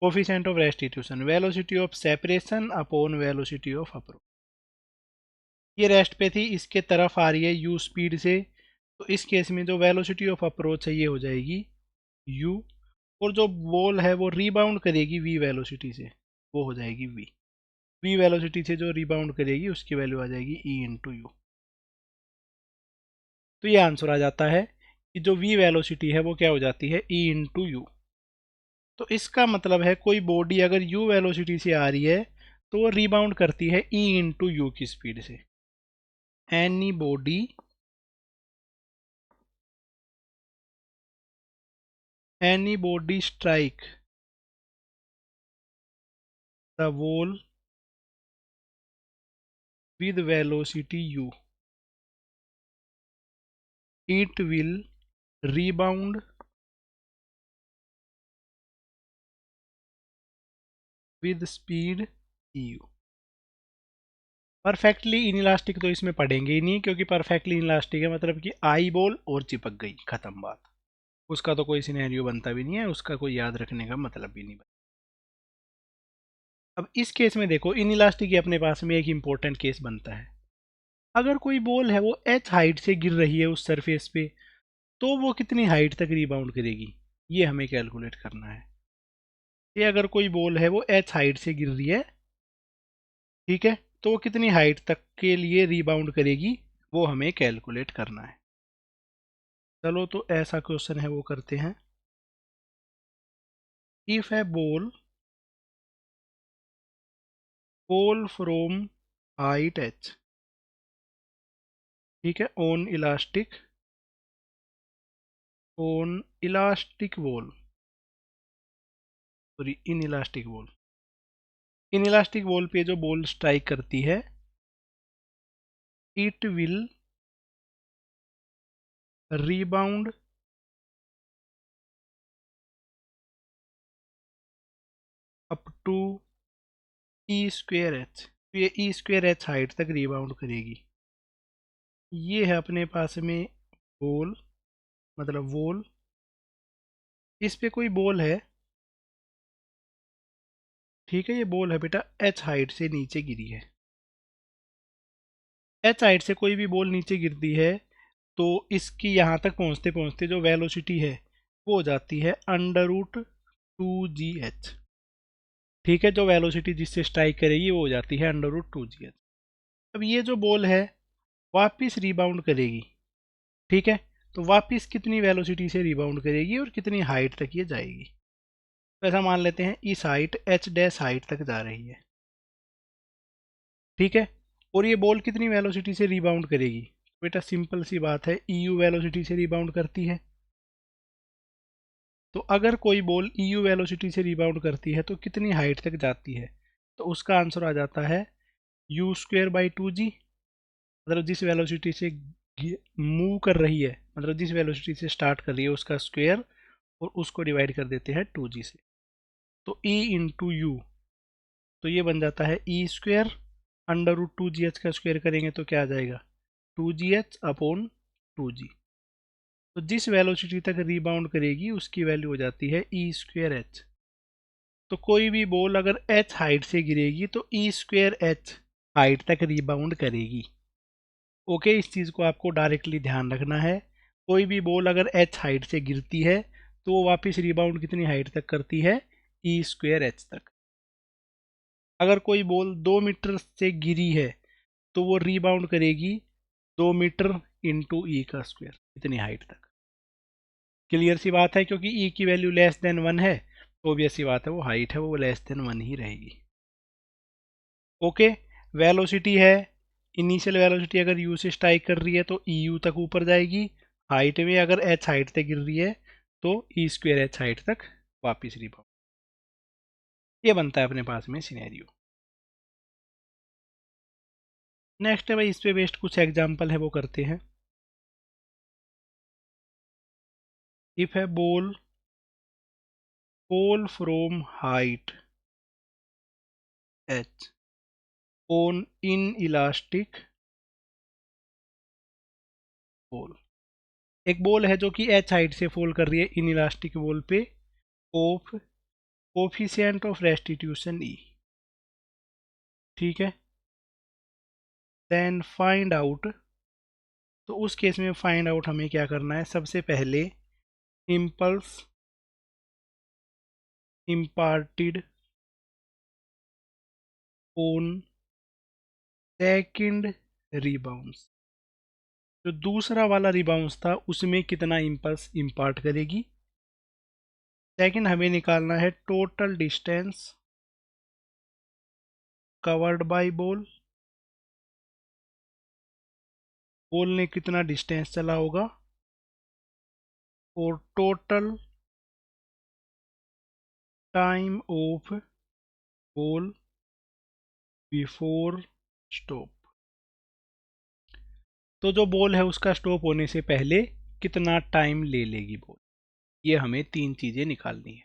coefficient of restitution, velocity of separation upon velocity of approach. ये रेस्ट पे थी, इसके तरफ आ रही है u स्पीड से, तो इस केस में जो वेलोसिटी ऑफ अप्रोच है ये हो जाएगी u, और जो बॉल है वो रीबाउंड करेगी v वेलोसिटी से, वो हो जाएगी v वेलोसिटी से जो रीबाउंड करेगी उसकी वैल्यू आ जाएगी e इंटू यू। तो ये आंसर आ जाता है कि जो v वेलोसिटी है वो क्या हो जाती है e इंटू यू। तो इसका मतलब है कोई बॉडी अगर u वेलोसिटी से आ रही है तो वो रीबाउंड करती है e इंटू यू की स्पीड से। Any body strike the wall with velocity u, it will rebound with speed u। Perfectly inelastic तो इसमें पढ़ेंगे ही नहीं, क्योंकि परफेक्टली इनइलास्टिक है मतलब कि आई बॉल और चिपक गई, खत्म बात, उसका तो कोई सिनेरियो बनता भी नहीं है, उसका कोई याद रखने का मतलब भी नहीं बनता। अब इस केस में देखो इनइलास्टिक ही अपने पास में एक इंपॉर्टेंट केस बनता है। अगर कोई बॉल है वो h हाइट से गिर रही है उस सरफेस पे, तो वो कितनी हाइट तक रिबाउंड करेगी, ये हमें कैलकुलेट करना है। ये अगर कोई बॉल है वो h हाइट से गिर रही है, ठीक है, तो वो कितनी हाइट तक के लिए रीबाउंड करेगी वो हमें कैलकुलेट करना है। चलो तो ऐसा क्वेश्चन है वो करते हैं। If a ball from height h, ठीक है, on elastic on elastic ball, sorry inelastic ball, inelastic ball पे जो बॉल स्ट्राइक करती है, it will rebound up to e square h, तो ये ई स्क्वेयर एच हाइट तक rebound करेगी। ये है अपने पास में बॉल, मतलब वॉल, इस पे कोई बॉल है, ठीक है, ये बॉल है बेटा एच हाइट से नीचे गिरी है। एच हाइट से कोई भी बॉल नीचे गिरती है तो इसकी यहाँ तक पहुँचते पहुँचते जो वेलोसिटी है वो हो जाती है अंडर रूट 2 GH, ठीक है, जो वेलोसिटी जिससे स्ट्राइक करेगी वो हो जाती है अंडर रूट 2 GH। अब ये जो बॉल है वापिस रिबाउंड करेगी, ठीक है, तो वापिस कितनी वेलोसिटी से रिबाउंड करेगी और कितनी हाइट तक ये जाएगी। तो ऐसा मान लेते हैं इस हाइट एच डैश हाइट तक जा रही है, ठीक है, और ये बॉल कितनी वेलोसिटी से रिबाउंड करेगी, बेटा सिंपल सी बात है, EU वेलोसिटी से रिबाउंड करती है। तो अगर कोई बॉल EU वेलोसिटी से रिबाउंड करती है तो कितनी हाइट तक जाती है, तो उसका आंसर आ जाता है U²/2G, मतलब जिस वेलोसिटी से मूव कर रही है, मतलब जिस वेलोसिटी से स्टार्ट कर रही है उसका स्क्वायर, और उसको डिवाइड कर देते हैं 2G से, तो E इंटू यू, तो ये बन जाता है E², अंडर रूट 2GH का स्क्वायर करेंगे तो क्या आ जाएगा 2GH/2G। तो जिस वेलोसिटी तक रीबाउंड करेगी उसकी वैल्यू हो जाती है E²H। तो कोई भी बॉल अगर H हाइट से गिरेगी तो E²H हाइट तक रीबाउंड करेगी। ओके, इस चीज़ को आपको डायरेक्टली ध्यान रखना है, कोई भी बॉल अगर H हाइट से गिरती है तो वो वापस रिबाउंड कितनी हाइट तक करती है E²H तक। अगर कोई बॉल 2 मीटर से गिरी है तो वो रीबाउंड करेगी 2 मीटर इंटू ई का स्क्वायर, इतनी हाइट तक। क्लियर सी बात है, क्योंकि ई की वैल्यू लेस देन 1 है तो ऑब्वियस सी बात है वो हाइट है वो लेस देन 1 ही रहेगी। ओके, वेलोसिटी है, इनिशियल वेलोसिटी अगर यू से स्ट्राइक कर रही है तो ई यू तक ऊपर जाएगी, हाइट में अगर एच हाइट तक गिर रही है तो E²H हाइट तक वापिस रिबाउंड। ये बनता है अपने पास में सिनेरियो। नेक्स्ट है भाई, इस पे बेस्ड कुछ एग्जांपल है वो करते हैं। इफ है ball fall from height h on inelastic ball, एक बॉल है जो कि h हाइट से फॉल कर रही है इन इलास्टिक बॉल पे of coefficient of restitution E, ठीक है, देन फाइंड आउट, तो उस केस में फाइंड आउट हमें क्या करना है, सबसे पहले impulse imparted on second rebounce, जो दूसरा वाला रिबाउंस था उसमें कितना इम्पल्स इम्पार्ट करेगी। सेकंड हमें निकालना है total distance covered by ball, ball ने कितना डिस्टेंस चला होगा, और total time of ball before stop, तो जो बॉल है उसका स्टॉप होने से पहले कितना टाइम ले लेगी बॉल, ये हमें तीन चीज़ें निकालनी है।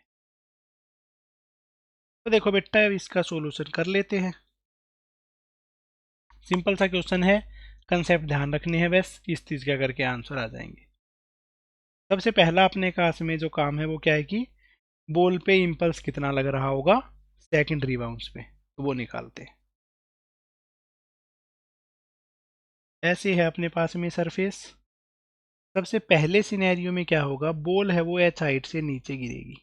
तो देखो बेटा इसका सॉल्यूशन कर लेते हैं। सिंपल सा क्वेश्चन है, कंसेप्ट ध्यान रखने हैं बस, इस चीज़ का करके आंसर आ जाएंगे। सबसे पहला अपने क्लास में जो काम है वो क्या है कि बॉल पे इम्पल्स कितना लग रहा होगा सेकंड रिबाउंड्स पे, तो वो निकालते हैं। ऐसे है अपने पास में सरफेस, सबसे पहले सिनेरियो में क्या होगा, बॉल है वो एच हाइट से नीचे गिरेगी,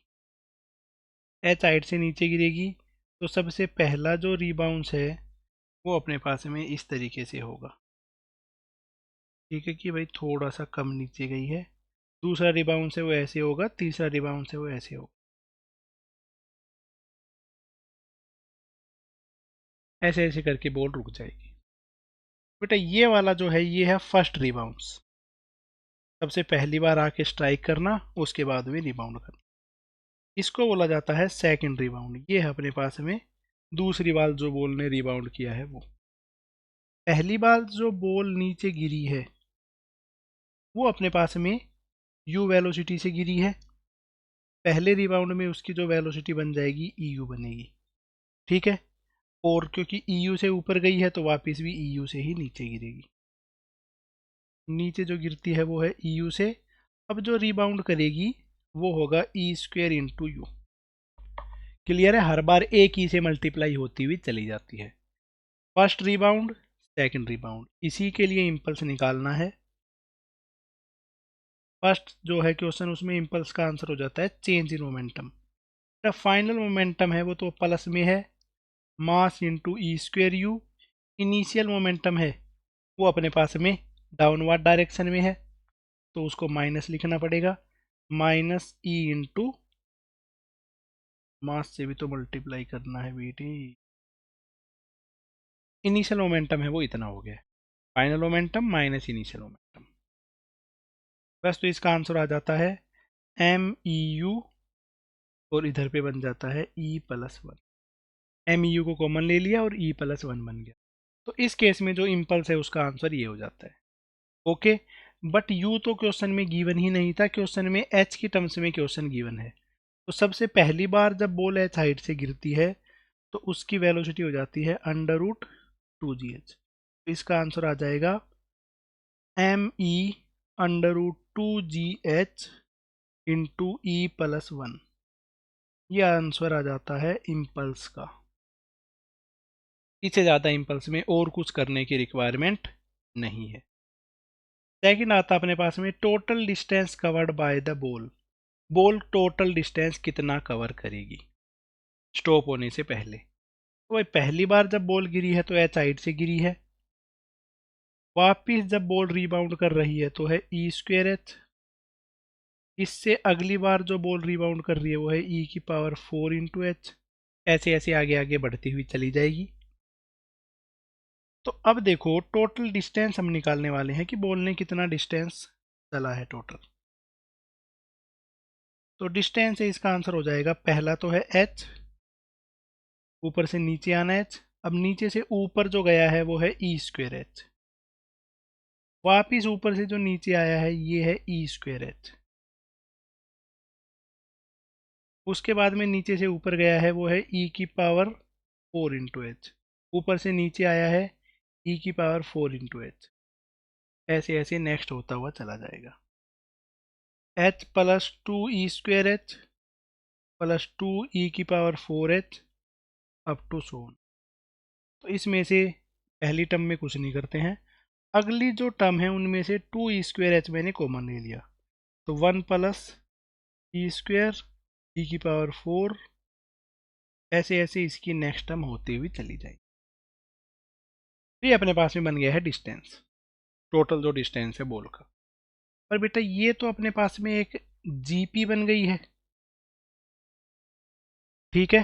एच हाइट से नीचे गिरेगी, तो सबसे पहला जो रिबाउंस है वो अपने पास में इस तरीके से होगा, ठीक है, कि भाई थोड़ा सा कम नीचे गई है, दूसरा रिबाउंस है वो ऐसे होगा, तीसरा रिबाउंस है वो ऐसे होगा, ऐसे ऐसे करके बॉल रुक जाएगी। बेटा ये वाला जो है ये है फर्स्ट रिबाउंस, सबसे पहली बार आके स्ट्राइक करना, उसके बाद में रिबाउंड करना, इसको बोला जाता है सेकंड रिबाउंड। ये है अपने पास में दूसरी बार जो बॉल ने रिबाउंड किया है वो। पहली बार जो बॉल नीचे गिरी है वो अपने पास में यू वेलोसिटी से गिरी है, पहले रिबाउंड में उसकी जो वेलोसिटी बन जाएगी EU बनेगी, ठीक है। और क्योंकि EU से ऊपर गई है तो वापस भी EU से ही नीचे गिरेगी, नीचे जो गिरती है वो है EU से। अब जो रिबाउंड करेगी वो होगा E² इंटू यू। क्लियर है, हर बार एक ही से मल्टीप्लाई होती हुई चली जाती है। फर्स्ट रिबाउंड, सेकंड रिबाउंड, इसी के लिए इम्पल्स निकालना है। फर्स्ट जो है क्वेश्चन उसमें इम्पल्स का आंसर हो जाता है change in momentum. Final momentum है वो तो प्लस में है, mass into E² you. Initial momentum है वो अपने पास में डाउनवर्ड डायरेक्शन में है, तो उसको माइनस लिखना पड़ेगा, माइनस E इंटू मास से भी तो मल्टीप्लाई करना है बेटी। इनिशियल मोमेंटम है वो इतना हो गया, final momentum minus initial momentum, बस। तो इसका आंसर आ जाता है MEU, और इधर पे बन जाता है E+1। MEU को कॉमन ले लिया और E+1 बन गया। तो इस केस में जो इम्पल्स है उसका आंसर ये हो जाता है। ओके, बट U तो क्वेश्चन में गिवन ही नहीं था, क्वेश्चन में H की टर्म्स में क्वेश्चन गिवन है। तो सबसे पहली बार जब बॉल H हाइट से गिरती है तो उसकी वेलोसिटी हो जाती है √2gh। तो इसका आंसर आ जाएगा ME√2gh इंटू E+1। ये आंसर आ जाता है इम्पल्स का। इससे ज़्यादा इम्पल्स में और कुछ करने की रिक्वायरमेंट नहीं है। सेकंड आता अपने पास में total distance covered by the ball. Ball total distance कितना कवर करेगी स्टॉप होने से पहले। तो भाई पहली बार जब बॉल गिरी है तो H हाइट से गिरी है, वापिस जब बॉल रिबाउंड कर रही है तो है E²H। इससे अगली बार जो बॉल रिबाउंड कर रही है वो है E⁴ इंटू H। ऐसे ऐसे आगे आगे बढ़ती हुई चली जाएगी। तो अब देखो टोटल डिस्टेंस हम निकालने वाले हैं कि बॉल ने कितना डिस्टेंस चला है टोटल। तो डिस्टेंस है, इसका आंसर हो जाएगा, पहला तो है H, ऊपर से नीचे आना H। अब नीचे से ऊपर जो गया है वो है E²H, वापिस ऊपर से जो नीचे आया है ये है E²H। उसके बाद में नीचे से ऊपर गया है वो है E⁴ इंटू H, ऊपर से नीचे आया है E⁴ इंटू H। ऐसे ऐसे नेक्स्ट होता हुआ चला जाएगा। H+2E²H +2E⁴H up to so on. तो इसमें से पहली टर्म में कुछ नहीं करते हैं, अगली जो टर्म है उनमें से 2E²H मैंने कॉमन ले लिया, तो 1 +E² E⁴ ऐसे ऐसे इसकी नेक्स्ट टर्म होती हुई चली जाएगी। ये अपने पास में बन गया है डिस्टेंस, टोटल जो डिस्टेंस है बॉल का। पर बेटा ये तो अपने पास में एक GP बन गई है, ठीक है।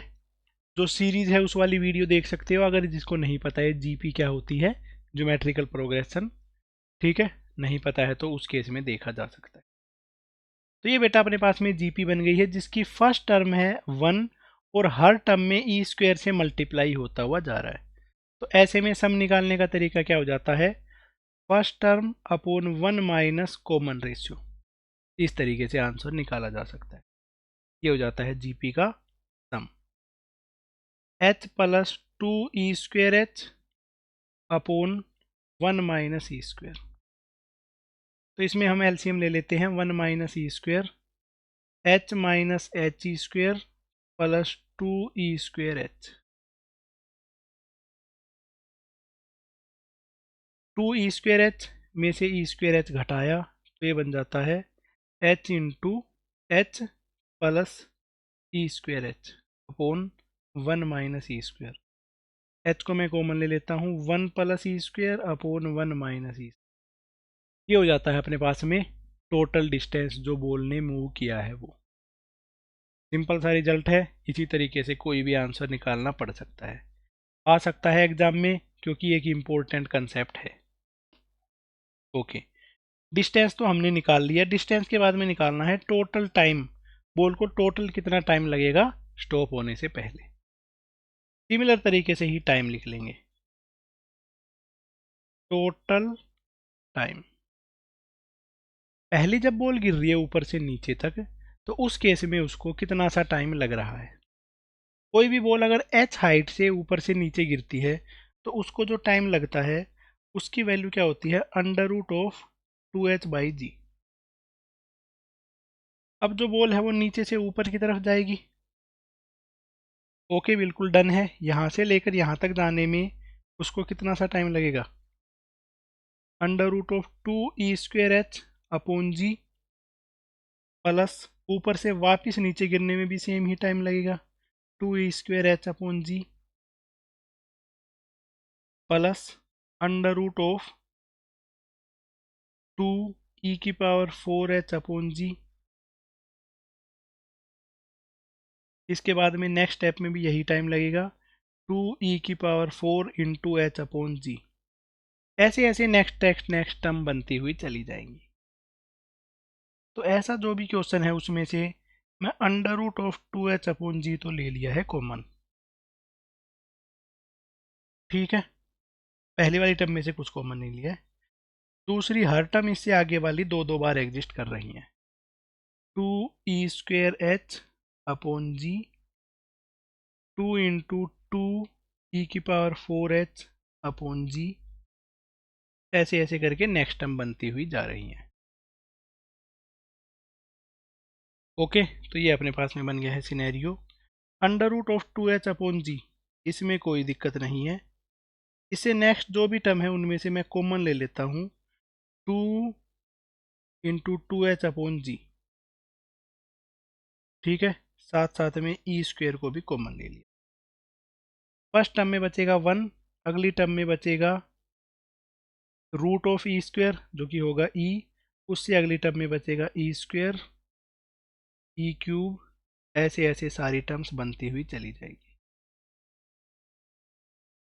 जो सीरीज है उस वाली वीडियो देख सकते हो अगर जिसको नहीं पता है GP क्या होती है, ज्योमेट्रिकल प्रोग्रेशन, ठीक है, नहीं पता है तो उस केस में देखा जा सकता है। तो ये बेटा अपने पास में GP बन गई है जिसकी फर्स्ट टर्म है 1 और हर टर्म में E² से मल्टीप्लाई होता हुआ जा रहा है। तो ऐसे में सम निकालने का तरीका क्या हो जाता है, first term upon 1 minus common ratio, इस तरीके से आंसर निकाला जा सकता है। ये हो जाता है GP का सम, H+2E²H अपॉन 1 माइनस E²। तो इसमें हम एलसीएम ले लेते हैं, 1 minus E², H minus HE² +2E²H। 2E²H में से E²H घटाया तो ये बन जाता है H into H plus E²H upon 1 minus E²। H को मैं कॉमन ले लेता हूँ, 1 +E² अपॉन 1 माइनस E। ये हो जाता है अपने पास में टोटल डिस्टेंस जो बॉल ने मूव किया है वो। सिंपल सा रिजल्ट है, इसी तरीके से कोई भी आंसर निकालना पड़ सकता है, आ सकता है एग्जाम में, क्योंकि एक इम्पोर्टेंट कंसेप्ट है। ओके। डिस्टेंस तो हमने निकाल लिया, डिस्टेंस के बाद में निकालना है टोटल टाइम, बॉल को टोटल कितना टाइम लगेगा स्टॉप होने से पहले। सिमिलर तरीके से ही टाइम लिख लेंगे, टोटल टाइम। पहली जब बॉल गिर रही है ऊपर से नीचे तक, तो उस केस में उसको कितना सा टाइम लग रहा है। कोई भी बॉल अगर h हाइट से ऊपर से नीचे गिरती है तो उसको जो टाइम लगता है उसकी वैल्यू क्या होती है, अंडर रूट ऑफ 2h/g। अब जो बॉल है वो नीचे से ऊपर की तरफ जाएगी। ओके, बिल्कुल डन है। यहाँ से लेकर यहाँ तक जाने में उसको कितना सा टाइम लगेगा, under root of 2e² h/g plus ऊपर से वापस नीचे गिरने में भी सेम ही टाइम लगेगा, 2e² h/g plus under root of 2e⁴h/g। इसके बाद में नेक्स्ट स्टेप में भी यही टाइम लगेगा, 2e⁴ h/g। ऐसे ऐसे नेक्स्ट टर्म बनती हुई चली जाएंगी। तो ऐसा जो भी क्वेश्चन है उसमें से मैं अंडर रूट ऑफ 2h/g तो ले लिया है कॉमन। ठीक है, पहली वाली टर्म में से कुछ कॉमन नहीं लिया है। दूसरी, हर टर्म इससे आगे वाली दो दो बार एग्जिस्ट कर रही हैं, 2e²h/g 2 इंटू 2e⁴h/g, ऐसे ऐसे करके नेक्स्ट टर्म बनती हुई जा रही हैं। ओके, तो ये अपने पास में बन गया है scenario. Under root of 2h/g, इसमें कोई दिक्कत नहीं है। इससे नेक्स्ट जो भी टर्म है उनमें से मैं कॉमन ले लेता हूँ, 2 इंटू 2h/g। ठीक है, साथ साथ में e² को भी कॉमन ले लिया। फर्स्ट टर्म में बचेगा 1, अगली टर्म में बचेगा रूट ऑफ e² जो कि होगा e, उससे अगली टर्म में बचेगा e², e³, ऐसे ऐसे सारी टर्म्स बनती हुई चली जाएगी।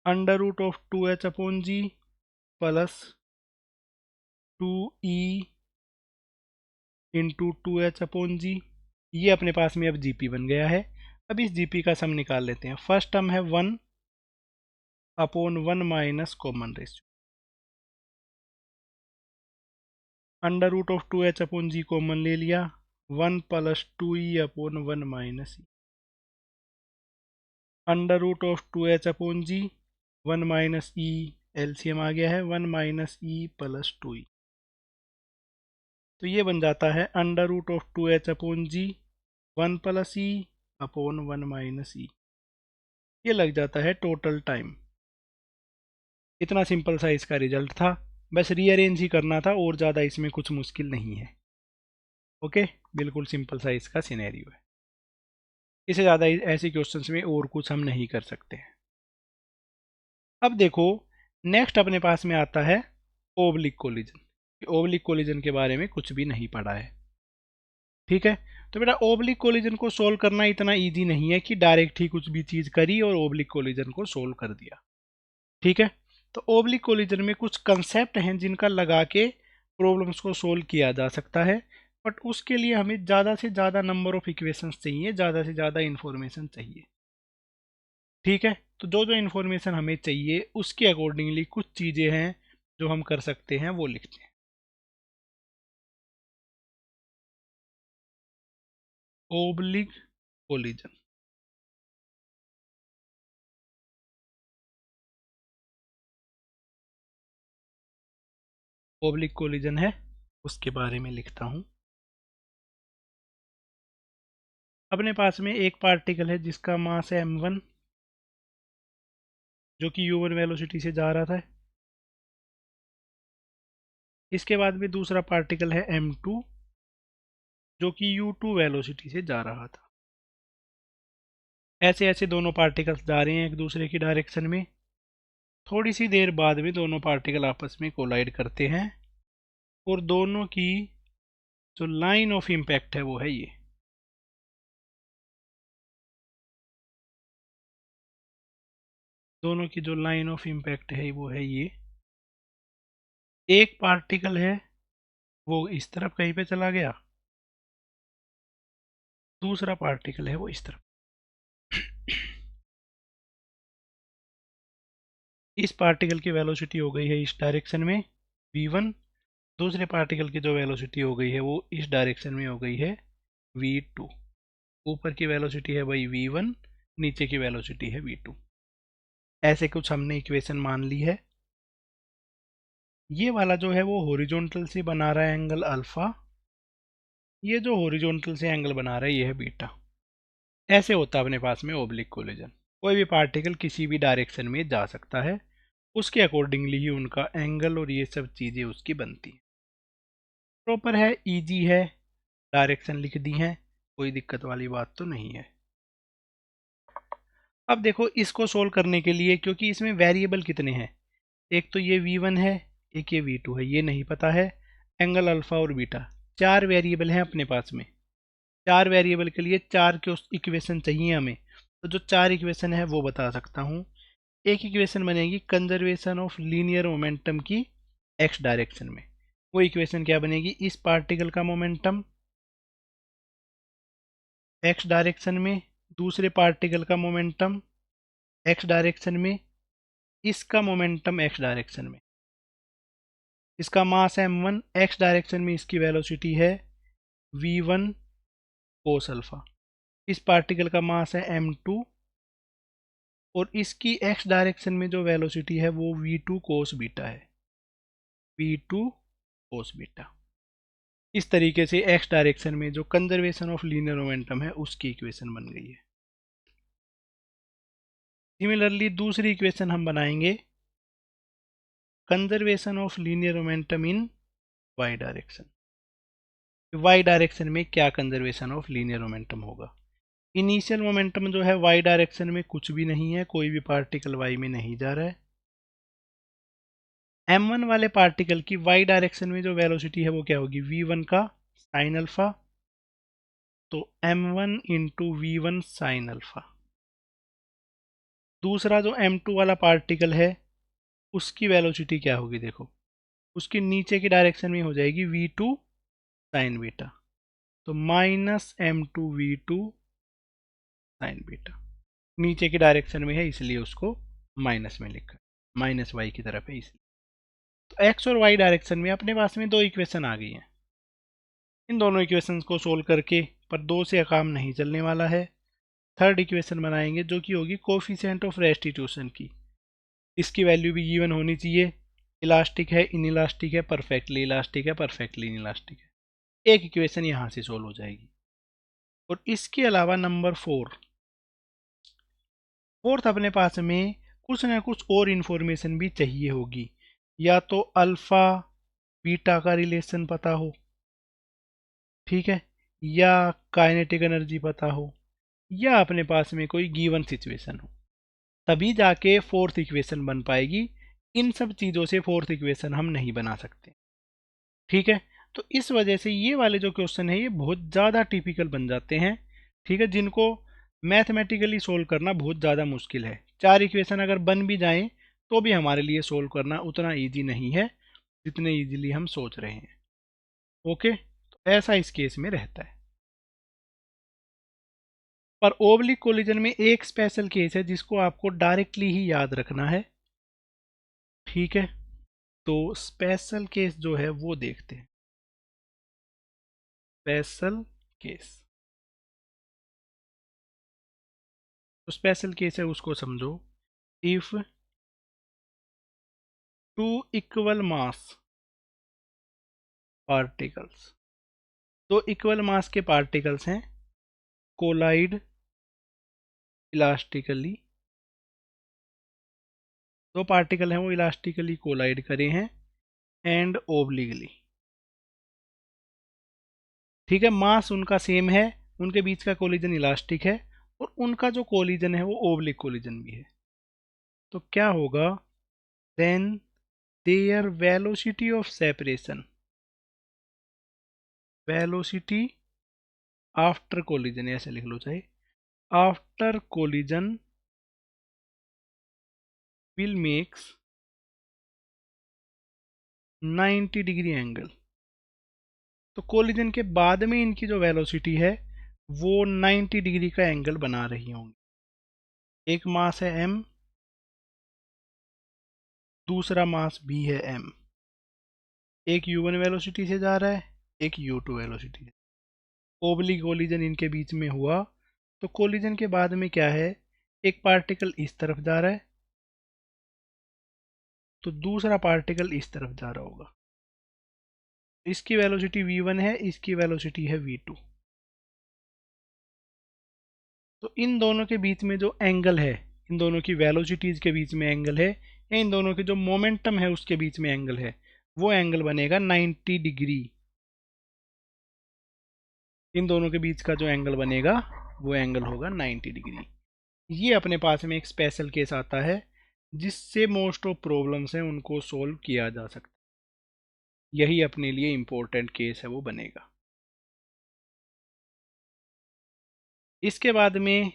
Under root of 2h/g plus 2e into 2h/g, ये अपने पास में अब जीपी बन गया है। अब इस जीपी का सम निकाल लेते हैं। फर्स्ट टर्म है 1/1 minus common ratio, under root of 2h/g common ले लिया, 1 plus 2e/1 minus E, under root of 2h/g 1 minus E, LCM आ गया है 1 माइनस ई प्लस 2e। तो ये बन जाता है under root of 2h/g 1 plus E upon 1 minus E. ये लग जाता है टोटल टाइम। इतना सिंपल सा इसका रिजल्ट था, बस रीअरेंज ही करना था और ज़्यादा इसमें कुछ मुश्किल नहीं है। ओके, बिल्कुल सिंपल सा इसका सिनेरियो है। इससे ज़्यादा ऐसे क्वेश्चंस में और कुछ हम नहीं कर सकते हैं। अब देखो, नेक्स्ट अपने पास में आता है ओब्लिक कोलिजन। ओब्लिक कोलिजन के बारे में कुछ भी नहीं पढ़ा है। ठीक है, तो बेटा ओब्लिक कोलिजन को सोल्व करना इतना इजी नहीं है कि डायरेक्ट ही कुछ भी चीज़ करी और ओब्लिक कोलिजन को सोल्व कर दिया। ठीक है, तो ओब्लिक कोलिजन में कुछ कंसेप्ट हैं जिनका लगा के प्रॉब्लम्स को सोल्व किया जा सकता है, बट उसके लिए हमें ज़्यादा से ज़्यादा नंबर ऑफ इक्वेशंस चाहिए, ज़्यादा से ज़्यादा इन्फॉर्मेशन चाहिए। ठीक है, तो जो जो इन्फॉर्मेशन हमें चाहिए उसके अकॉर्डिंगली कुछ चीज़ें हैं जो हम कर सकते हैं, वो लिखते हैं। ओब्लिक कोलिजन, ओब्लिक कोलिजन है, उसके बारे में लिखता हूँ। अपने पास में एक पार्टिकल है जिसका मास है m1, जो कि u1 वेलोसिटी से जा रहा था। इसके बाद में दूसरा पार्टिकल है m2, जो कि u2 वेलोसिटी से जा रहा था। ऐसे ऐसे दोनों पार्टिकल्स जा रहे हैं एक दूसरे की डायरेक्शन में। थोड़ी सी देर बाद में दोनों पार्टिकल आपस में कोलाइड करते हैं और दोनों की जो लाइन ऑफ इम्पैक्ट है वो है ये। दोनों की जो लाइन ऑफ इम्पैक्ट है वो है ये। एक पार्टिकल है वो इस तरफ कहीं पे चला गया, दूसरा पार्टिकल है वो इस तरफ। इस पार्टिकल की वेलोसिटी हो गई है इस डायरेक्शन में v1, दूसरे पार्टिकल की जो वेलोसिटी हो गई है वो इस डायरेक्शन में हो गई है v2। ऊपर की वेलोसिटी है भाई v1, नीचे की वेलोसिटी है v2। ऐसे कुछ हमने इक्वेशन मान ली है। ये वाला जो है वो हॉरिजॉन्टल से बना रहा है एंगल अल्फा, ये जो हॉरिजॉन्टल से एंगल बना रहा है ये है बीटा। ऐसे होता है अपने पास में ओब्लिक कोलिजन। कोई भी पार्टिकल किसी भी डायरेक्शन में जा सकता है, उसके अकॉर्डिंगली ही उनका एंगल और ये सब चीज़ें उसकी बनती हैं। प्रॉपर है, इजी है, डायरेक्शन लिख दी है, कोई दिक्कत वाली बात तो नहीं है। अब देखो इसको सोल्व करने के लिए, क्योंकि इसमें वेरिएबल कितने हैं, एक तो ये v1 है, एक ये v2 है, ये नहीं पता है, एंगल अल्फा और बीटा, चार वेरिएबल हैं अपने पास में। चार वेरिएबल के लिए चार के इक्वेशन चाहिए हमें। तो जो चार इक्वेशन है वो बता सकता हूँ। एक इक्वेशन बनेगी कंजर्वेशन ऑफ लीनियर मोमेंटम की एक्स डायरेक्शन में। वो इक्वेशन क्या बनेगी, इस पार्टिकल का मोमेंटम एक्स डायरेक्शन में, दूसरे पार्टिकल का मोमेंटम एक्स डायरेक्शन में, इसका मोमेंटम एक्स डायरेक्शन में, इसका मास है m1, एक्स डायरेक्शन में इसकी वेलोसिटी है v1 कोस अल्फा, इस पार्टिकल का मास है m2 और इसकी एक्स डायरेक्शन में जो वेलोसिटी है वो v2 कोस बीटा है, v2 कोस बीटा। इस तरीके से एक्स डायरेक्शन में जो कंजर्वेशन ऑफ लीनियर मोमेंटम है उसकी इक्वेशन बन गई है। सिमिलरली दूसरी इक्वेशन हम बनाएंगे conservation of linear momentum in y direction. Y direction में क्या कंजर्वेशन ऑफ लीनियर मोमेंटम होगा। इनिशियल मोमेंटम जो है वाई डायरेक्शन में कुछ भी नहीं है, कोई भी पार्टिकल वाई में नहीं जा रहा है। m1 वाले पार्टिकल की वाई डायरेक्शन में जो वेलोसिटी है वो क्या होगी, v1 का साइन अल्फा, तो m1 into V1 sine alpha. दूसरा जो m2 वाला पार्टिकल है उसकी वेलोसिटी क्या होगी, देखो उसकी नीचे की डायरेक्शन में हो जाएगी v2 साइन बीटा, तो minus m2 v2 sign beta. नीचे की डायरेक्शन में है इसलिए उसको माइनस में लिखा, माइनस वाई की तरफ है इसलिए। तो एक्स और वाई डायरेक्शन में अपने पास में दो इक्वेशन आ गई हैं। इन दोनों इक्वेशंस को सोल्व करके, पर दो से काम नहीं चलने वाला है, थर्ड इक्वेशन बनाएंगे जो कि होगी कोफिशिएंट ऑफ रेस्टिट्यूशन की। इसकी वैल्यू भी गिवन होनी चाहिए, इलास्टिक है, इन इलास्टिक है, परफेक्टली इलास्टिक है, परफेक्टली इन इलास्टिक है। एक इक्वेशन यहाँ से सोल्व हो जाएगी। और इसके अलावा नंबर फोर्थ अपने पास में कुछ ना कुछ और इन्फॉर्मेशन भी चाहिए होगी, या तो अल्फा बीटा का रिलेशन पता हो, ठीक है, या काइनेटिक एनर्जी पता हो, या अपने पास में कोई गिवन सिचुएशन हो, तभी जाके फोर्थ इक्वेशन बन पाएगी। इन सब चीज़ों से फोर्थ इक्वेशन हम नहीं बना सकते, ठीक है। तो इस वजह से ये वाले जो क्वेश्चन है ये बहुत ज़्यादा टिपिकल बन जाते हैं, ठीक है, जिनको मैथमेटिकली सोल्व करना बहुत ज़्यादा मुश्किल है। चार इक्वेशन अगर बन भी जाएं तो भी हमारे लिए सोल्व करना उतना ईजी नहीं है जितने ईजिली हम सोच रहे हैं। ओके, तो ऐसा इस केस में रहता है। पर ओब्लिक कोलिजन में एक स्पेशल केस है जिसको आपको डायरेक्टली ही याद रखना है, ठीक है। तो स्पेशल केस जो है वो देखते हैं। स्पेशल केस, तो स्पेशल केस है उसको समझो। If two equal mass particles, दो इक्वल मास के पार्टिकल्स हैं, कोलाइड इलास्टिकली, दो पार्टिकल हैं वो इलास्टिकली कोलाइड करे हैं एंड ओब्लिगली, ठीक है, मास उनका सेम है, उनके बीच का कोलिजन इलास्टिक है और उनका जो कोलिजन है वो ओब्लिक कोलिजन भी है। तो क्या होगा, then there velocity of separation, velocity after collision, ऐसे लिख लो चाहे, after collision will makes 90 degree angle, तो कोलिजन के बाद में इनकी जो वेलोसिटी है वो 90 डिग्री का एंगल बना रही होंगी। एक मास है m, दूसरा मास भी है m। एक u1 वेलोसिटी से जा रहा है, एक u2 वेलोसिटी से। ओब्लिक कोलिजन इनके बीच में हुआ, तो कोलिजन के बाद में क्या है, एक पार्टिकल इस तरफ जा रहा है तो दूसरा पार्टिकल इस तरफ जा रहा होगा। इसकी वेलोसिटी v1 है, इसकी वेलोसिटी है v2। तो इन दोनों के बीच में जो एंगल है, इन दोनों की वेलोसिटीज के बीच में एंगल है, या इन दोनों के जो मोमेंटम है उसके बीच में एंगल है, वो एंगल बनेगा 90 डिग्री। इन दोनों के बीच का जो एंगल बनेगा वो एंगल होगा 90 डिग्री। ये अपने पास में एक स्पेशल केस आता है जिससे मोस्ट ऑफ प्रॉब्लम्स हैं उनको सोल्व किया जा सकता है। यही अपने लिए इम्पोर्टेंट केस है वो बनेगा। इसके बाद में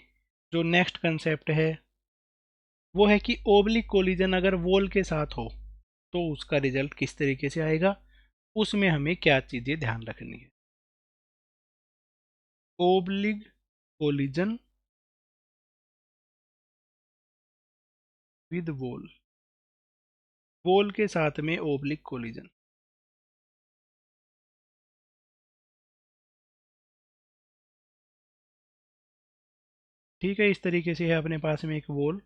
जो नेक्स्ट कंसेप्ट है वो है कि ओब्लिक कोलिजन अगर वॉल के साथ हो तो उसका रिजल्ट किस तरीके से आएगा, उसमें हमें क्या चीज़ें ध्यान रखनी है। Oblique collision with wall, wall के साथ में ओब्लिक कोलिजन। ठीक है, इस तरीके से है अपने पास में एक वॉल,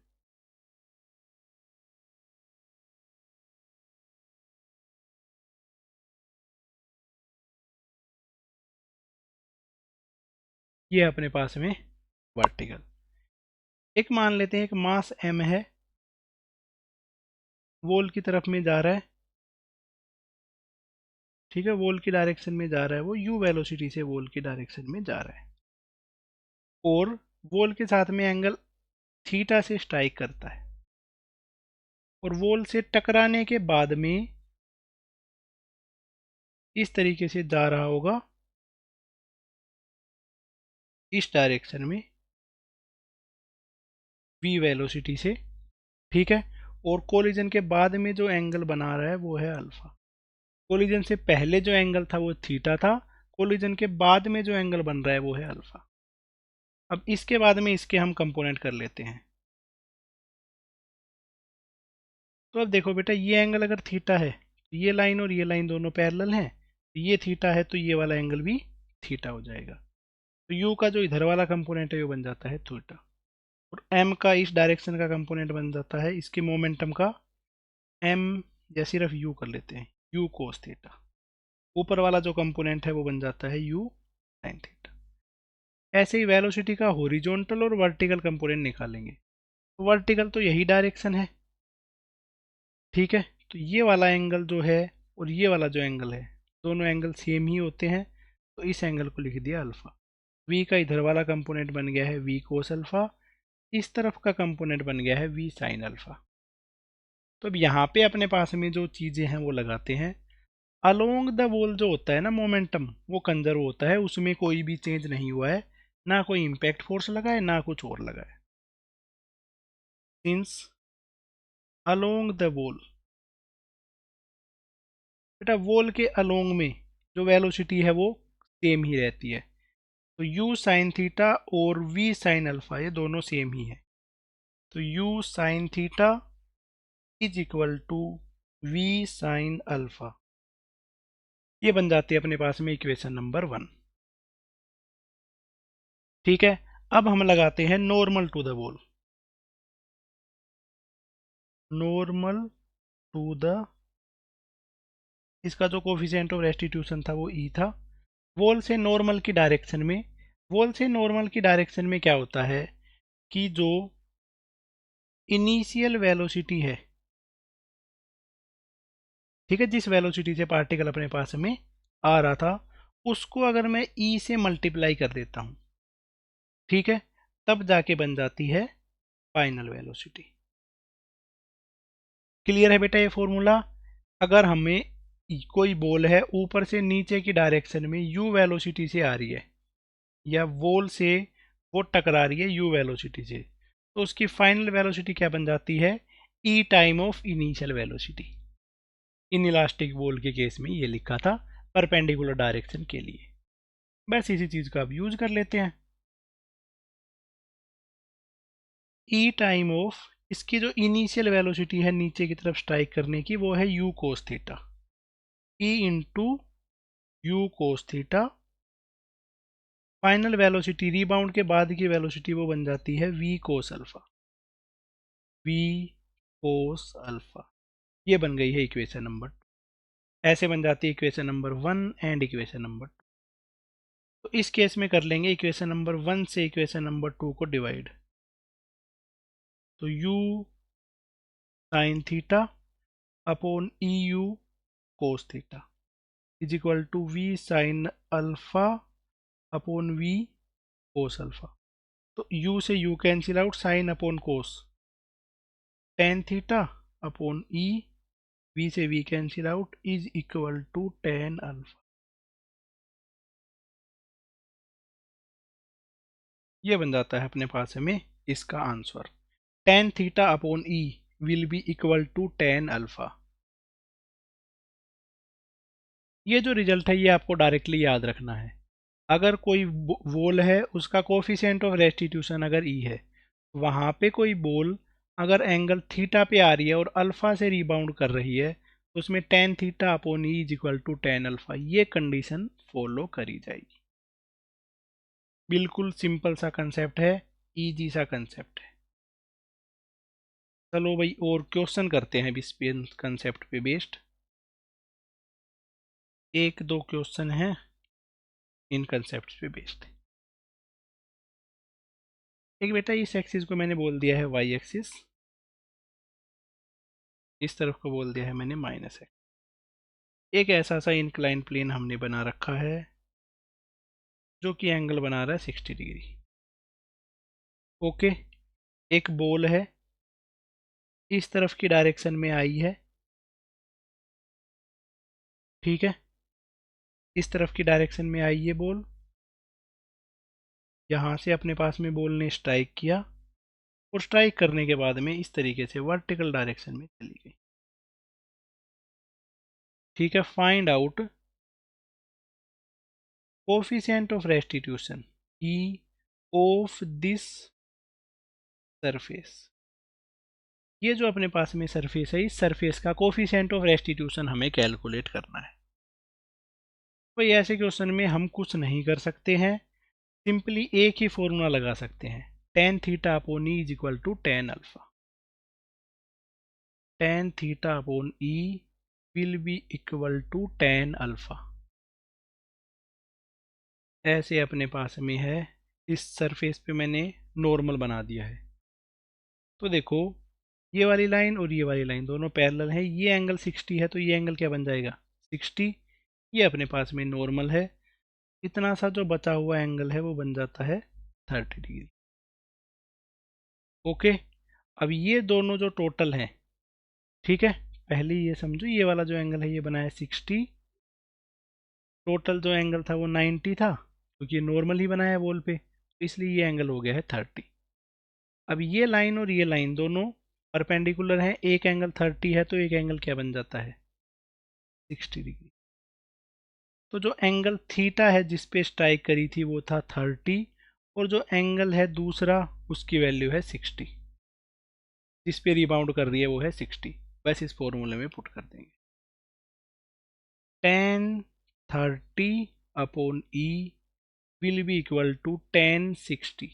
ये अपने पास में वर्टिकल। एक मान लेते हैं एक मास m है, वॉल की तरफ में जा रहा है। ठीक है, वॉल की डायरेक्शन में जा रहा है, वो u वेलोसिटी से वॉल की डायरेक्शन में जा रहा है और वॉल के साथ में एंगल थीटा से स्ट्राइक करता है और वॉल से टकराने के बाद में इस तरीके से जा रहा होगा इस डायरेक्शन में v वेलोसिटी से। ठीक है, और कोलिजन के बाद में जो एंगल बना रहा है वो है अल्फा। कोलिजन से पहले जो एंगल था वो थीटा था, कोलिजन के बाद में जो एंगल बन रहा है वो है अल्फा। अब इसके बाद में इसके हम कंपोनेंट कर लेते हैं। तो अब देखो बेटा, ये एंगल अगर थीटा है, ये लाइन और ये लाइन दोनों पैरेलल हैं, ये थीटा है तो ये वाला एंगल भी थीटा हो जाएगा। तो u का जो इधर वाला कंपोनेंट है वो बन जाता है थीटा, और m का इस डायरेक्शन का कंपोनेंट बन जाता है इसके मोमेंटम का m, या सिर्फ u कर लेते हैं, u कोस थीटा। ऊपर वाला जो कंपोनेंट है वो बन जाता है u साइन थीटा। ऐसे ही वेलोसिटी का हॉरिजॉन्टल और वर्टिकल कंपोनेंट निकालेंगे। तो वर्टिकल तो यही डायरेक्शन है, ठीक है, तो ये वाला एंगल जो है और ये वाला जो एंगल है, दोनों एंगल सेम ही होते हैं, तो इस एंगल को लिख दिया अल्फा। v का इधर वाला कंपोनेंट बन गया है v कोस अल्फा, इस तरफ का कंपोनेंट बन गया है v साइन अल्फा। तो अब यहाँ पे अपने पास में जो चीज़ें हैं वो लगाते हैं। अलोंग द वॉल जो होता है ना मोमेंटम, वो कंजर्व होता है, उसमें कोई भी चेंज नहीं हुआ है, ना कोई इम्पैक्ट फोर्स लगा है ना कुछ और लगा है। सिंस अलोंग द वॉल, बेटा वॉल के अलोंग में जो वेलोसिटी है वो सेम ही रहती है, तो u साइन थीटा और v साइन अल्फा ये दोनों सेम ही है। तो u sine theta is equal to v sine alpha, ये बन जाती है अपने पास में इक्वेशन नंबर 1। ठीक है, अब हम लगाते हैं normal to the wall. Normal to the, इसका जो कोफिशिएंट ऑफ रेस्टिट्यूशन था वो e था। वॉल से नॉर्मल की डायरेक्शन में, वॉल से नॉर्मल की डायरेक्शन में क्या होता है कि जो इनिशियल वेलोसिटी है, ठीक है, जिस वेलोसिटी से पार्टिकल अपने पास में आ रहा था, उसको अगर मैं e से मल्टीप्लाई कर देता हूं, ठीक है, तब जाके बन जाती है फाइनल वेलोसिटी। क्लियर है बेटा ये फॉर्मूला? अगर हमें कोई बॉल है ऊपर से नीचे की डायरेक्शन में u वेलोसिटी से आ रही है, या वॉल से वो टकरा रही है u वेलोसिटी से, तो उसकी फाइनल वेलोसिटी क्या बन जाती है, e time of initial velocity. In elastic ball के केस में ये लिखा था, परपेंडिकुलर डायरेक्शन के लिए। बस इसी चीज़ का अब यूज कर लेते हैं। ई टाइम ऑफ, इसकी जो इनिशियल वेलोसिटी है नीचे की तरफ स्ट्राइक करने की, वो है u cos theta. E into u cos theta. Final velocity rebound के बाद की वेलोसिटी वो बन जाती है v cos alpha. V cos alpha, ये बन गई है इक्वेशन नंबर 2। ऐसे बन जाती है equation number 1 and equation number 2। तो इस केस में कर लेंगे इक्वेशन नंबर 1 से इक्वेशन नंबर 2 को डिवाइड। तो u sine theta upon E U cos theta is equal to V sine alpha upon V cos alpha. तो u से u cancel out, sine upon cos tan theta upon E, v से v cancel out, is equal to tan alpha. ये बन जाता है अपने पास हमें इसका answer. Tan theta upon E will be equal to tan alpha. ये जो रिजल्ट है ये आपको डायरेक्टली याद रखना है। अगर कोई बोल है उसका कोफिशिएंट ऑफ रेस्टिट्यूशन अगर ई है, वहाँ पे कोई बोल अगर एंगल थीटा पे आ रही है और अल्फा से रिबाउंड कर रही है, तो उसमें tan theta upon e is equal to tan alpha, ये कंडीशन फॉलो करी जाएगी। बिल्कुल सिंपल सा कंसेप्ट है, इजी सा कंसेप्ट है। चलो भाई और क्वेश्चन करते हैं इस कंसेप्ट पे बेस्ड। एक दो क्वेश्चन हैं इन कंसेप्ट पे बेस्ड। एक बेटा इस एक्सिस को मैंने बोल दिया है वाई एक्सिस, इस तरफ को बोल दिया है मैंने माइनस एक्स। एक ऐसा सा इंक्लाइन प्लेन हमने बना रखा है जो कि एंगल बना रहा है 60 डिग्री। ओके, एक बॉल है इस तरफ की डायरेक्शन में आई है, ठीक है, इस तरफ की डायरेक्शन में आई है बॉल। यहाँ से अपने पास में बॉल ने स्ट्राइक किया और स्ट्राइक करने के बाद में इस तरीके से वर्टिकल डायरेक्शन में चली गई। ठीक है, find out coefficient of restitution E of this surface. ये जो अपने पास में सरफेस है, इस सरफेस का कोफिशिएंट ऑफ रेस्टिट्यूशन हमें कैलकुलेट करना है। भाई ऐसे क्वेश्चन में हम कुछ नहीं कर सकते हैं, सिंपली एक ही फॉर्मूला लगा सकते हैं, tan theta upon e is equal to tan alpha. Tan theta upon E will be equal to tan alpha. ऐसे अपने पास में है, इस सरफेस पे मैंने नॉर्मल बना दिया है। तो देखो ये वाली लाइन और ये वाली लाइन दोनों पैरेलल है, ये एंगल 60 है तो ये एंगल क्या बन जाएगा 60। ये अपने पास में नॉर्मल है, इतना सा जो बचा हुआ एंगल है वो बन जाता है 30 डिग्री। ओके, अब ये दोनों जो टोटल हैं, ठीक है, पहले ये समझो ये वाला जो एंगल है ये बना है 60, टोटल जो एंगल था वो 90 था क्योंकि ये नॉर्मल ही बना है वॉल पे, तो इसलिए ये एंगल हो गया है 30। अब ये लाइन और ये लाइन दोनों परपेंडिकुलर हैं, एक एंगल 30 है तो एक एंगल क्या बन जाता है 60 डिग्री। तो जो एंगल थीटा है जिस पे स्ट्राइक करी थी वो था 30, और जो एंगल है दूसरा उसकी वैल्यू है 60, जिस पे रिबाउंड कर रही है वो है 60। बस इस फॉर्मूले में पुट कर देंगे, tan 30 upon E will be equal to tan 60।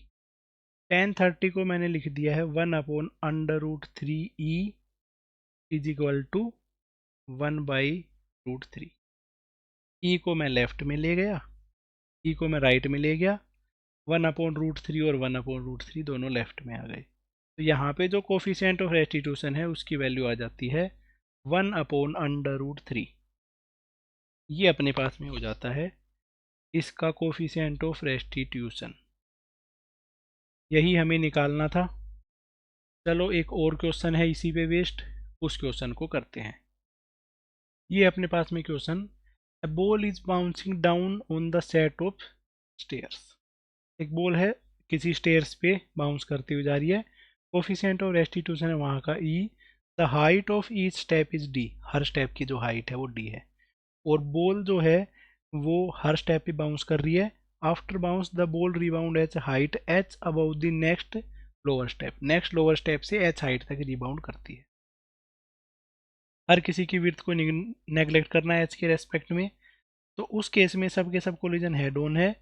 Tan 30 को मैंने लिख दिया है 1 upon under root 3 e is equal to 1 by root 3। E को मैं लेफ्ट में ले गया, ई को मैं राइट में ले गया, 1 अपॉन रूट 3 और 1 अपॉन रूट 3 दोनों लेफ्ट में आ गए। तो यहाँ पे जो कोफिशिएंट ऑफ रेस्टिट्यूशन है उसकी वैल्यू आ जाती है 1 अपॉन अंडर रूट 3। ये अपने पास में हो जाता है इसका कोफिशिएंट ऑफ रेस्टिट्यूशन, यही हमें निकालना था। चलो एक और क्वेश्चन है इसी पे बेस्ड, उस क्वेश्चन को करते हैं। ये अपने पास में question, a ball is bouncing down on the set of stairs. एक बॉल है किसी स्टेयर्स पे बाउंस करती हुई जा रही है, कोफिशिएंट ऑफ रेस्टिट्यूशन है वहाँ का E, the height of each step is D. हर स्टेप की जो हाइट है वो डी है। और बॉल जो है वो हर स्टेप पे बाउंस कर रही है। After bounce the ball rebound H height H about the next lower step से एच हाइट तक रिबाउंड करती है। हर किसी की विड्थ को नेग्लेक्ट करना है एच के रेस्पेक्ट में, तो उस केस में सब के सब कोलिजन हेड ऑन है।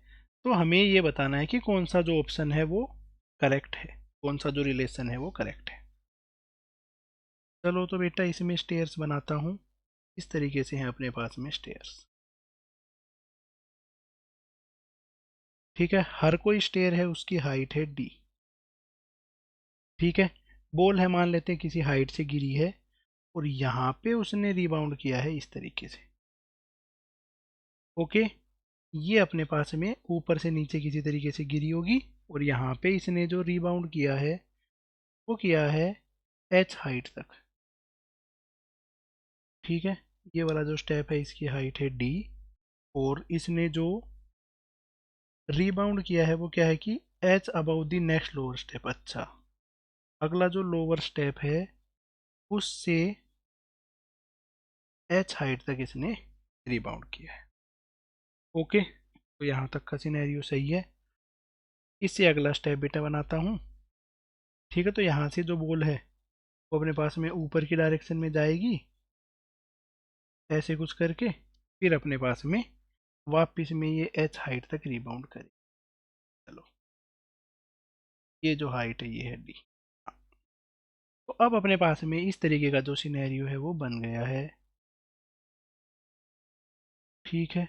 तो हमें ये बताना है कि कौन सा जो ऑप्शन है वो करेक्ट है, कौन सा जो रिलेशन है वो करेक्ट है। चलो तो बेटा इसमें स्टेयर्स बनाता हूँ। इस तरीके से हैं अपने पास में स्टेयर्स। ठीक है, हर कोई स्टेयर है उसकी हाइट है डी। ठीक है, बॉल है मान लेते हैं किसी हाइट से गिरी है और यहाँ पे उसने रिबाउंड किया है इस तरीके से। ओके, ये अपने पास में ऊपर से नीचे किसी तरीके से गिरी होगी और यहाँ पे इसने जो रिबाउंड किया है वो किया है एच हाइट तक। ठीक है, ये वाला जो स्टेप है इसकी हाइट है डी और इसने जो रीबाउंड किया है वो क्या है कि H about the next lower step. अच्छा, अगला जो लोअर स्टेप है उससे एच हाइट तक इसने रीबाउंड किया है। ओके, तो यहाँ तक का सिनेरियो सही है। इससे अगला स्टेप बेटा बनाता हूँ। ठीक है, तो यहाँ से जो बॉल है वो अपने पास में ऊपर की डायरेक्शन में जाएगी ऐसे कुछ करके, फिर अपने पास में वापस में ये एच हाइट तक रिबाउंड करेगी। चलो, ये जो हाइट है ये है डी। तो अब अपने पास में इस तरीके का जो सिनेरियो है वो बन गया है। ठीक है,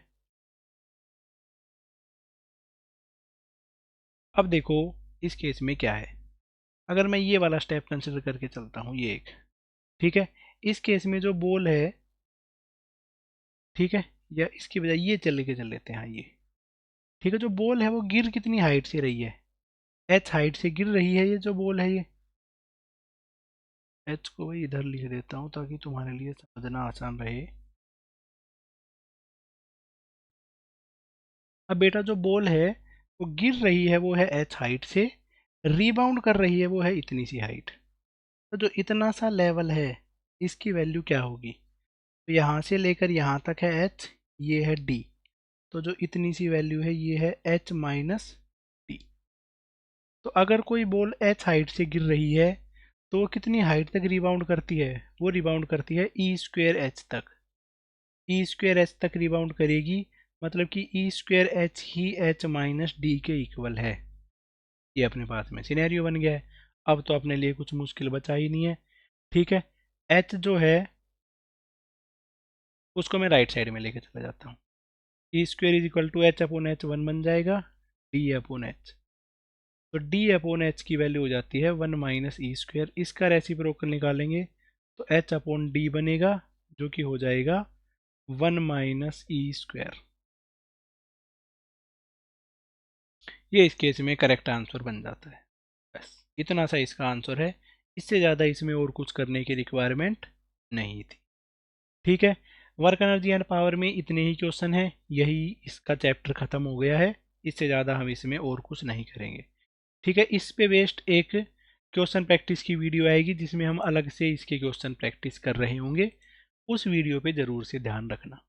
अब देखो इस केस में क्या है। अगर मैं ये वाला स्टेप कंसिडर करके चलता हूँ, ये एक, ठीक है, इस केस में जो बॉल है, ठीक है, या इसकी बजाय ये चल के चल लेते हैं, हाँ ये, ठीक है, जो बॉल है वो गिर कितनी हाइट से रही है, एच हाइट से गिर रही है ये जो बॉल है ये। एच को भाई इधर लिख देता हूँ ताकि तुम्हारे लिए समझना आसान रहे। अब बेटा जो बॉल है वो गिर रही है वो है एच हाइट से, रीबाउंड कर रही है वो है इतनी सी हाइट। तो जो इतना सा लेवल है इसकी वैल्यू क्या होगी, तो यहाँ से लेकर यहाँ तक है एच, ये है डी, तो जो इतनी सी वैल्यू है ये है एच माइनस डी। तो अगर कोई बॉल एच हाइट से गिर रही है तो वो कितनी हाइट तक रिबाउंड करती है, वो रिबाउंड करती है ई स्क्वेयर एच तक। ई स्क्वेयर एच तक रिबाउंड करेगी, मतलब कि ई स्क्वेयर एच ही एच माइनस डी के इक्वल है। ये अपने पास में सिनेरियो बन गया है। अब तो अपने लिए कुछ मुश्किल बचा ही नहीं है। ठीक है, एच जो है उसको मैं राइट साइड में लेके चला जाता हूँ। E square is equal to H upon H one बन जाएगा, डी अपॉन एच। तो डी अपॉन एच की वैल्यू हो जाती है वन माइनस ई स्क्वेयर। इसका रेसिप्रोकल निकालेंगे तो एच अपॉन डी बनेगा जो कि हो जाएगा वन माइनस ई स्क्वेयर। ये इस केस में करेक्ट आंसर बन जाता है। बस इतना सा इसका आंसर है, इससे ज़्यादा इसमें और कुछ करने की रिक्वायरमेंट नहीं थी। ठीक है, वर्क एनर्जी एंड पावर में इतने ही क्वेश्चन हैं, यही इसका चैप्टर ख़त्म हो गया है। इससे ज़्यादा हम इसमें और कुछ नहीं करेंगे। ठीक है, इस पे बेस्ड एक क्वेश्चन प्रैक्टिस की वीडियो आएगी जिसमें हम अलग से इसके क्वेश्चन प्रैक्टिस कर रहे होंगे। उस वीडियो पे ज़रूर से ध्यान रखना।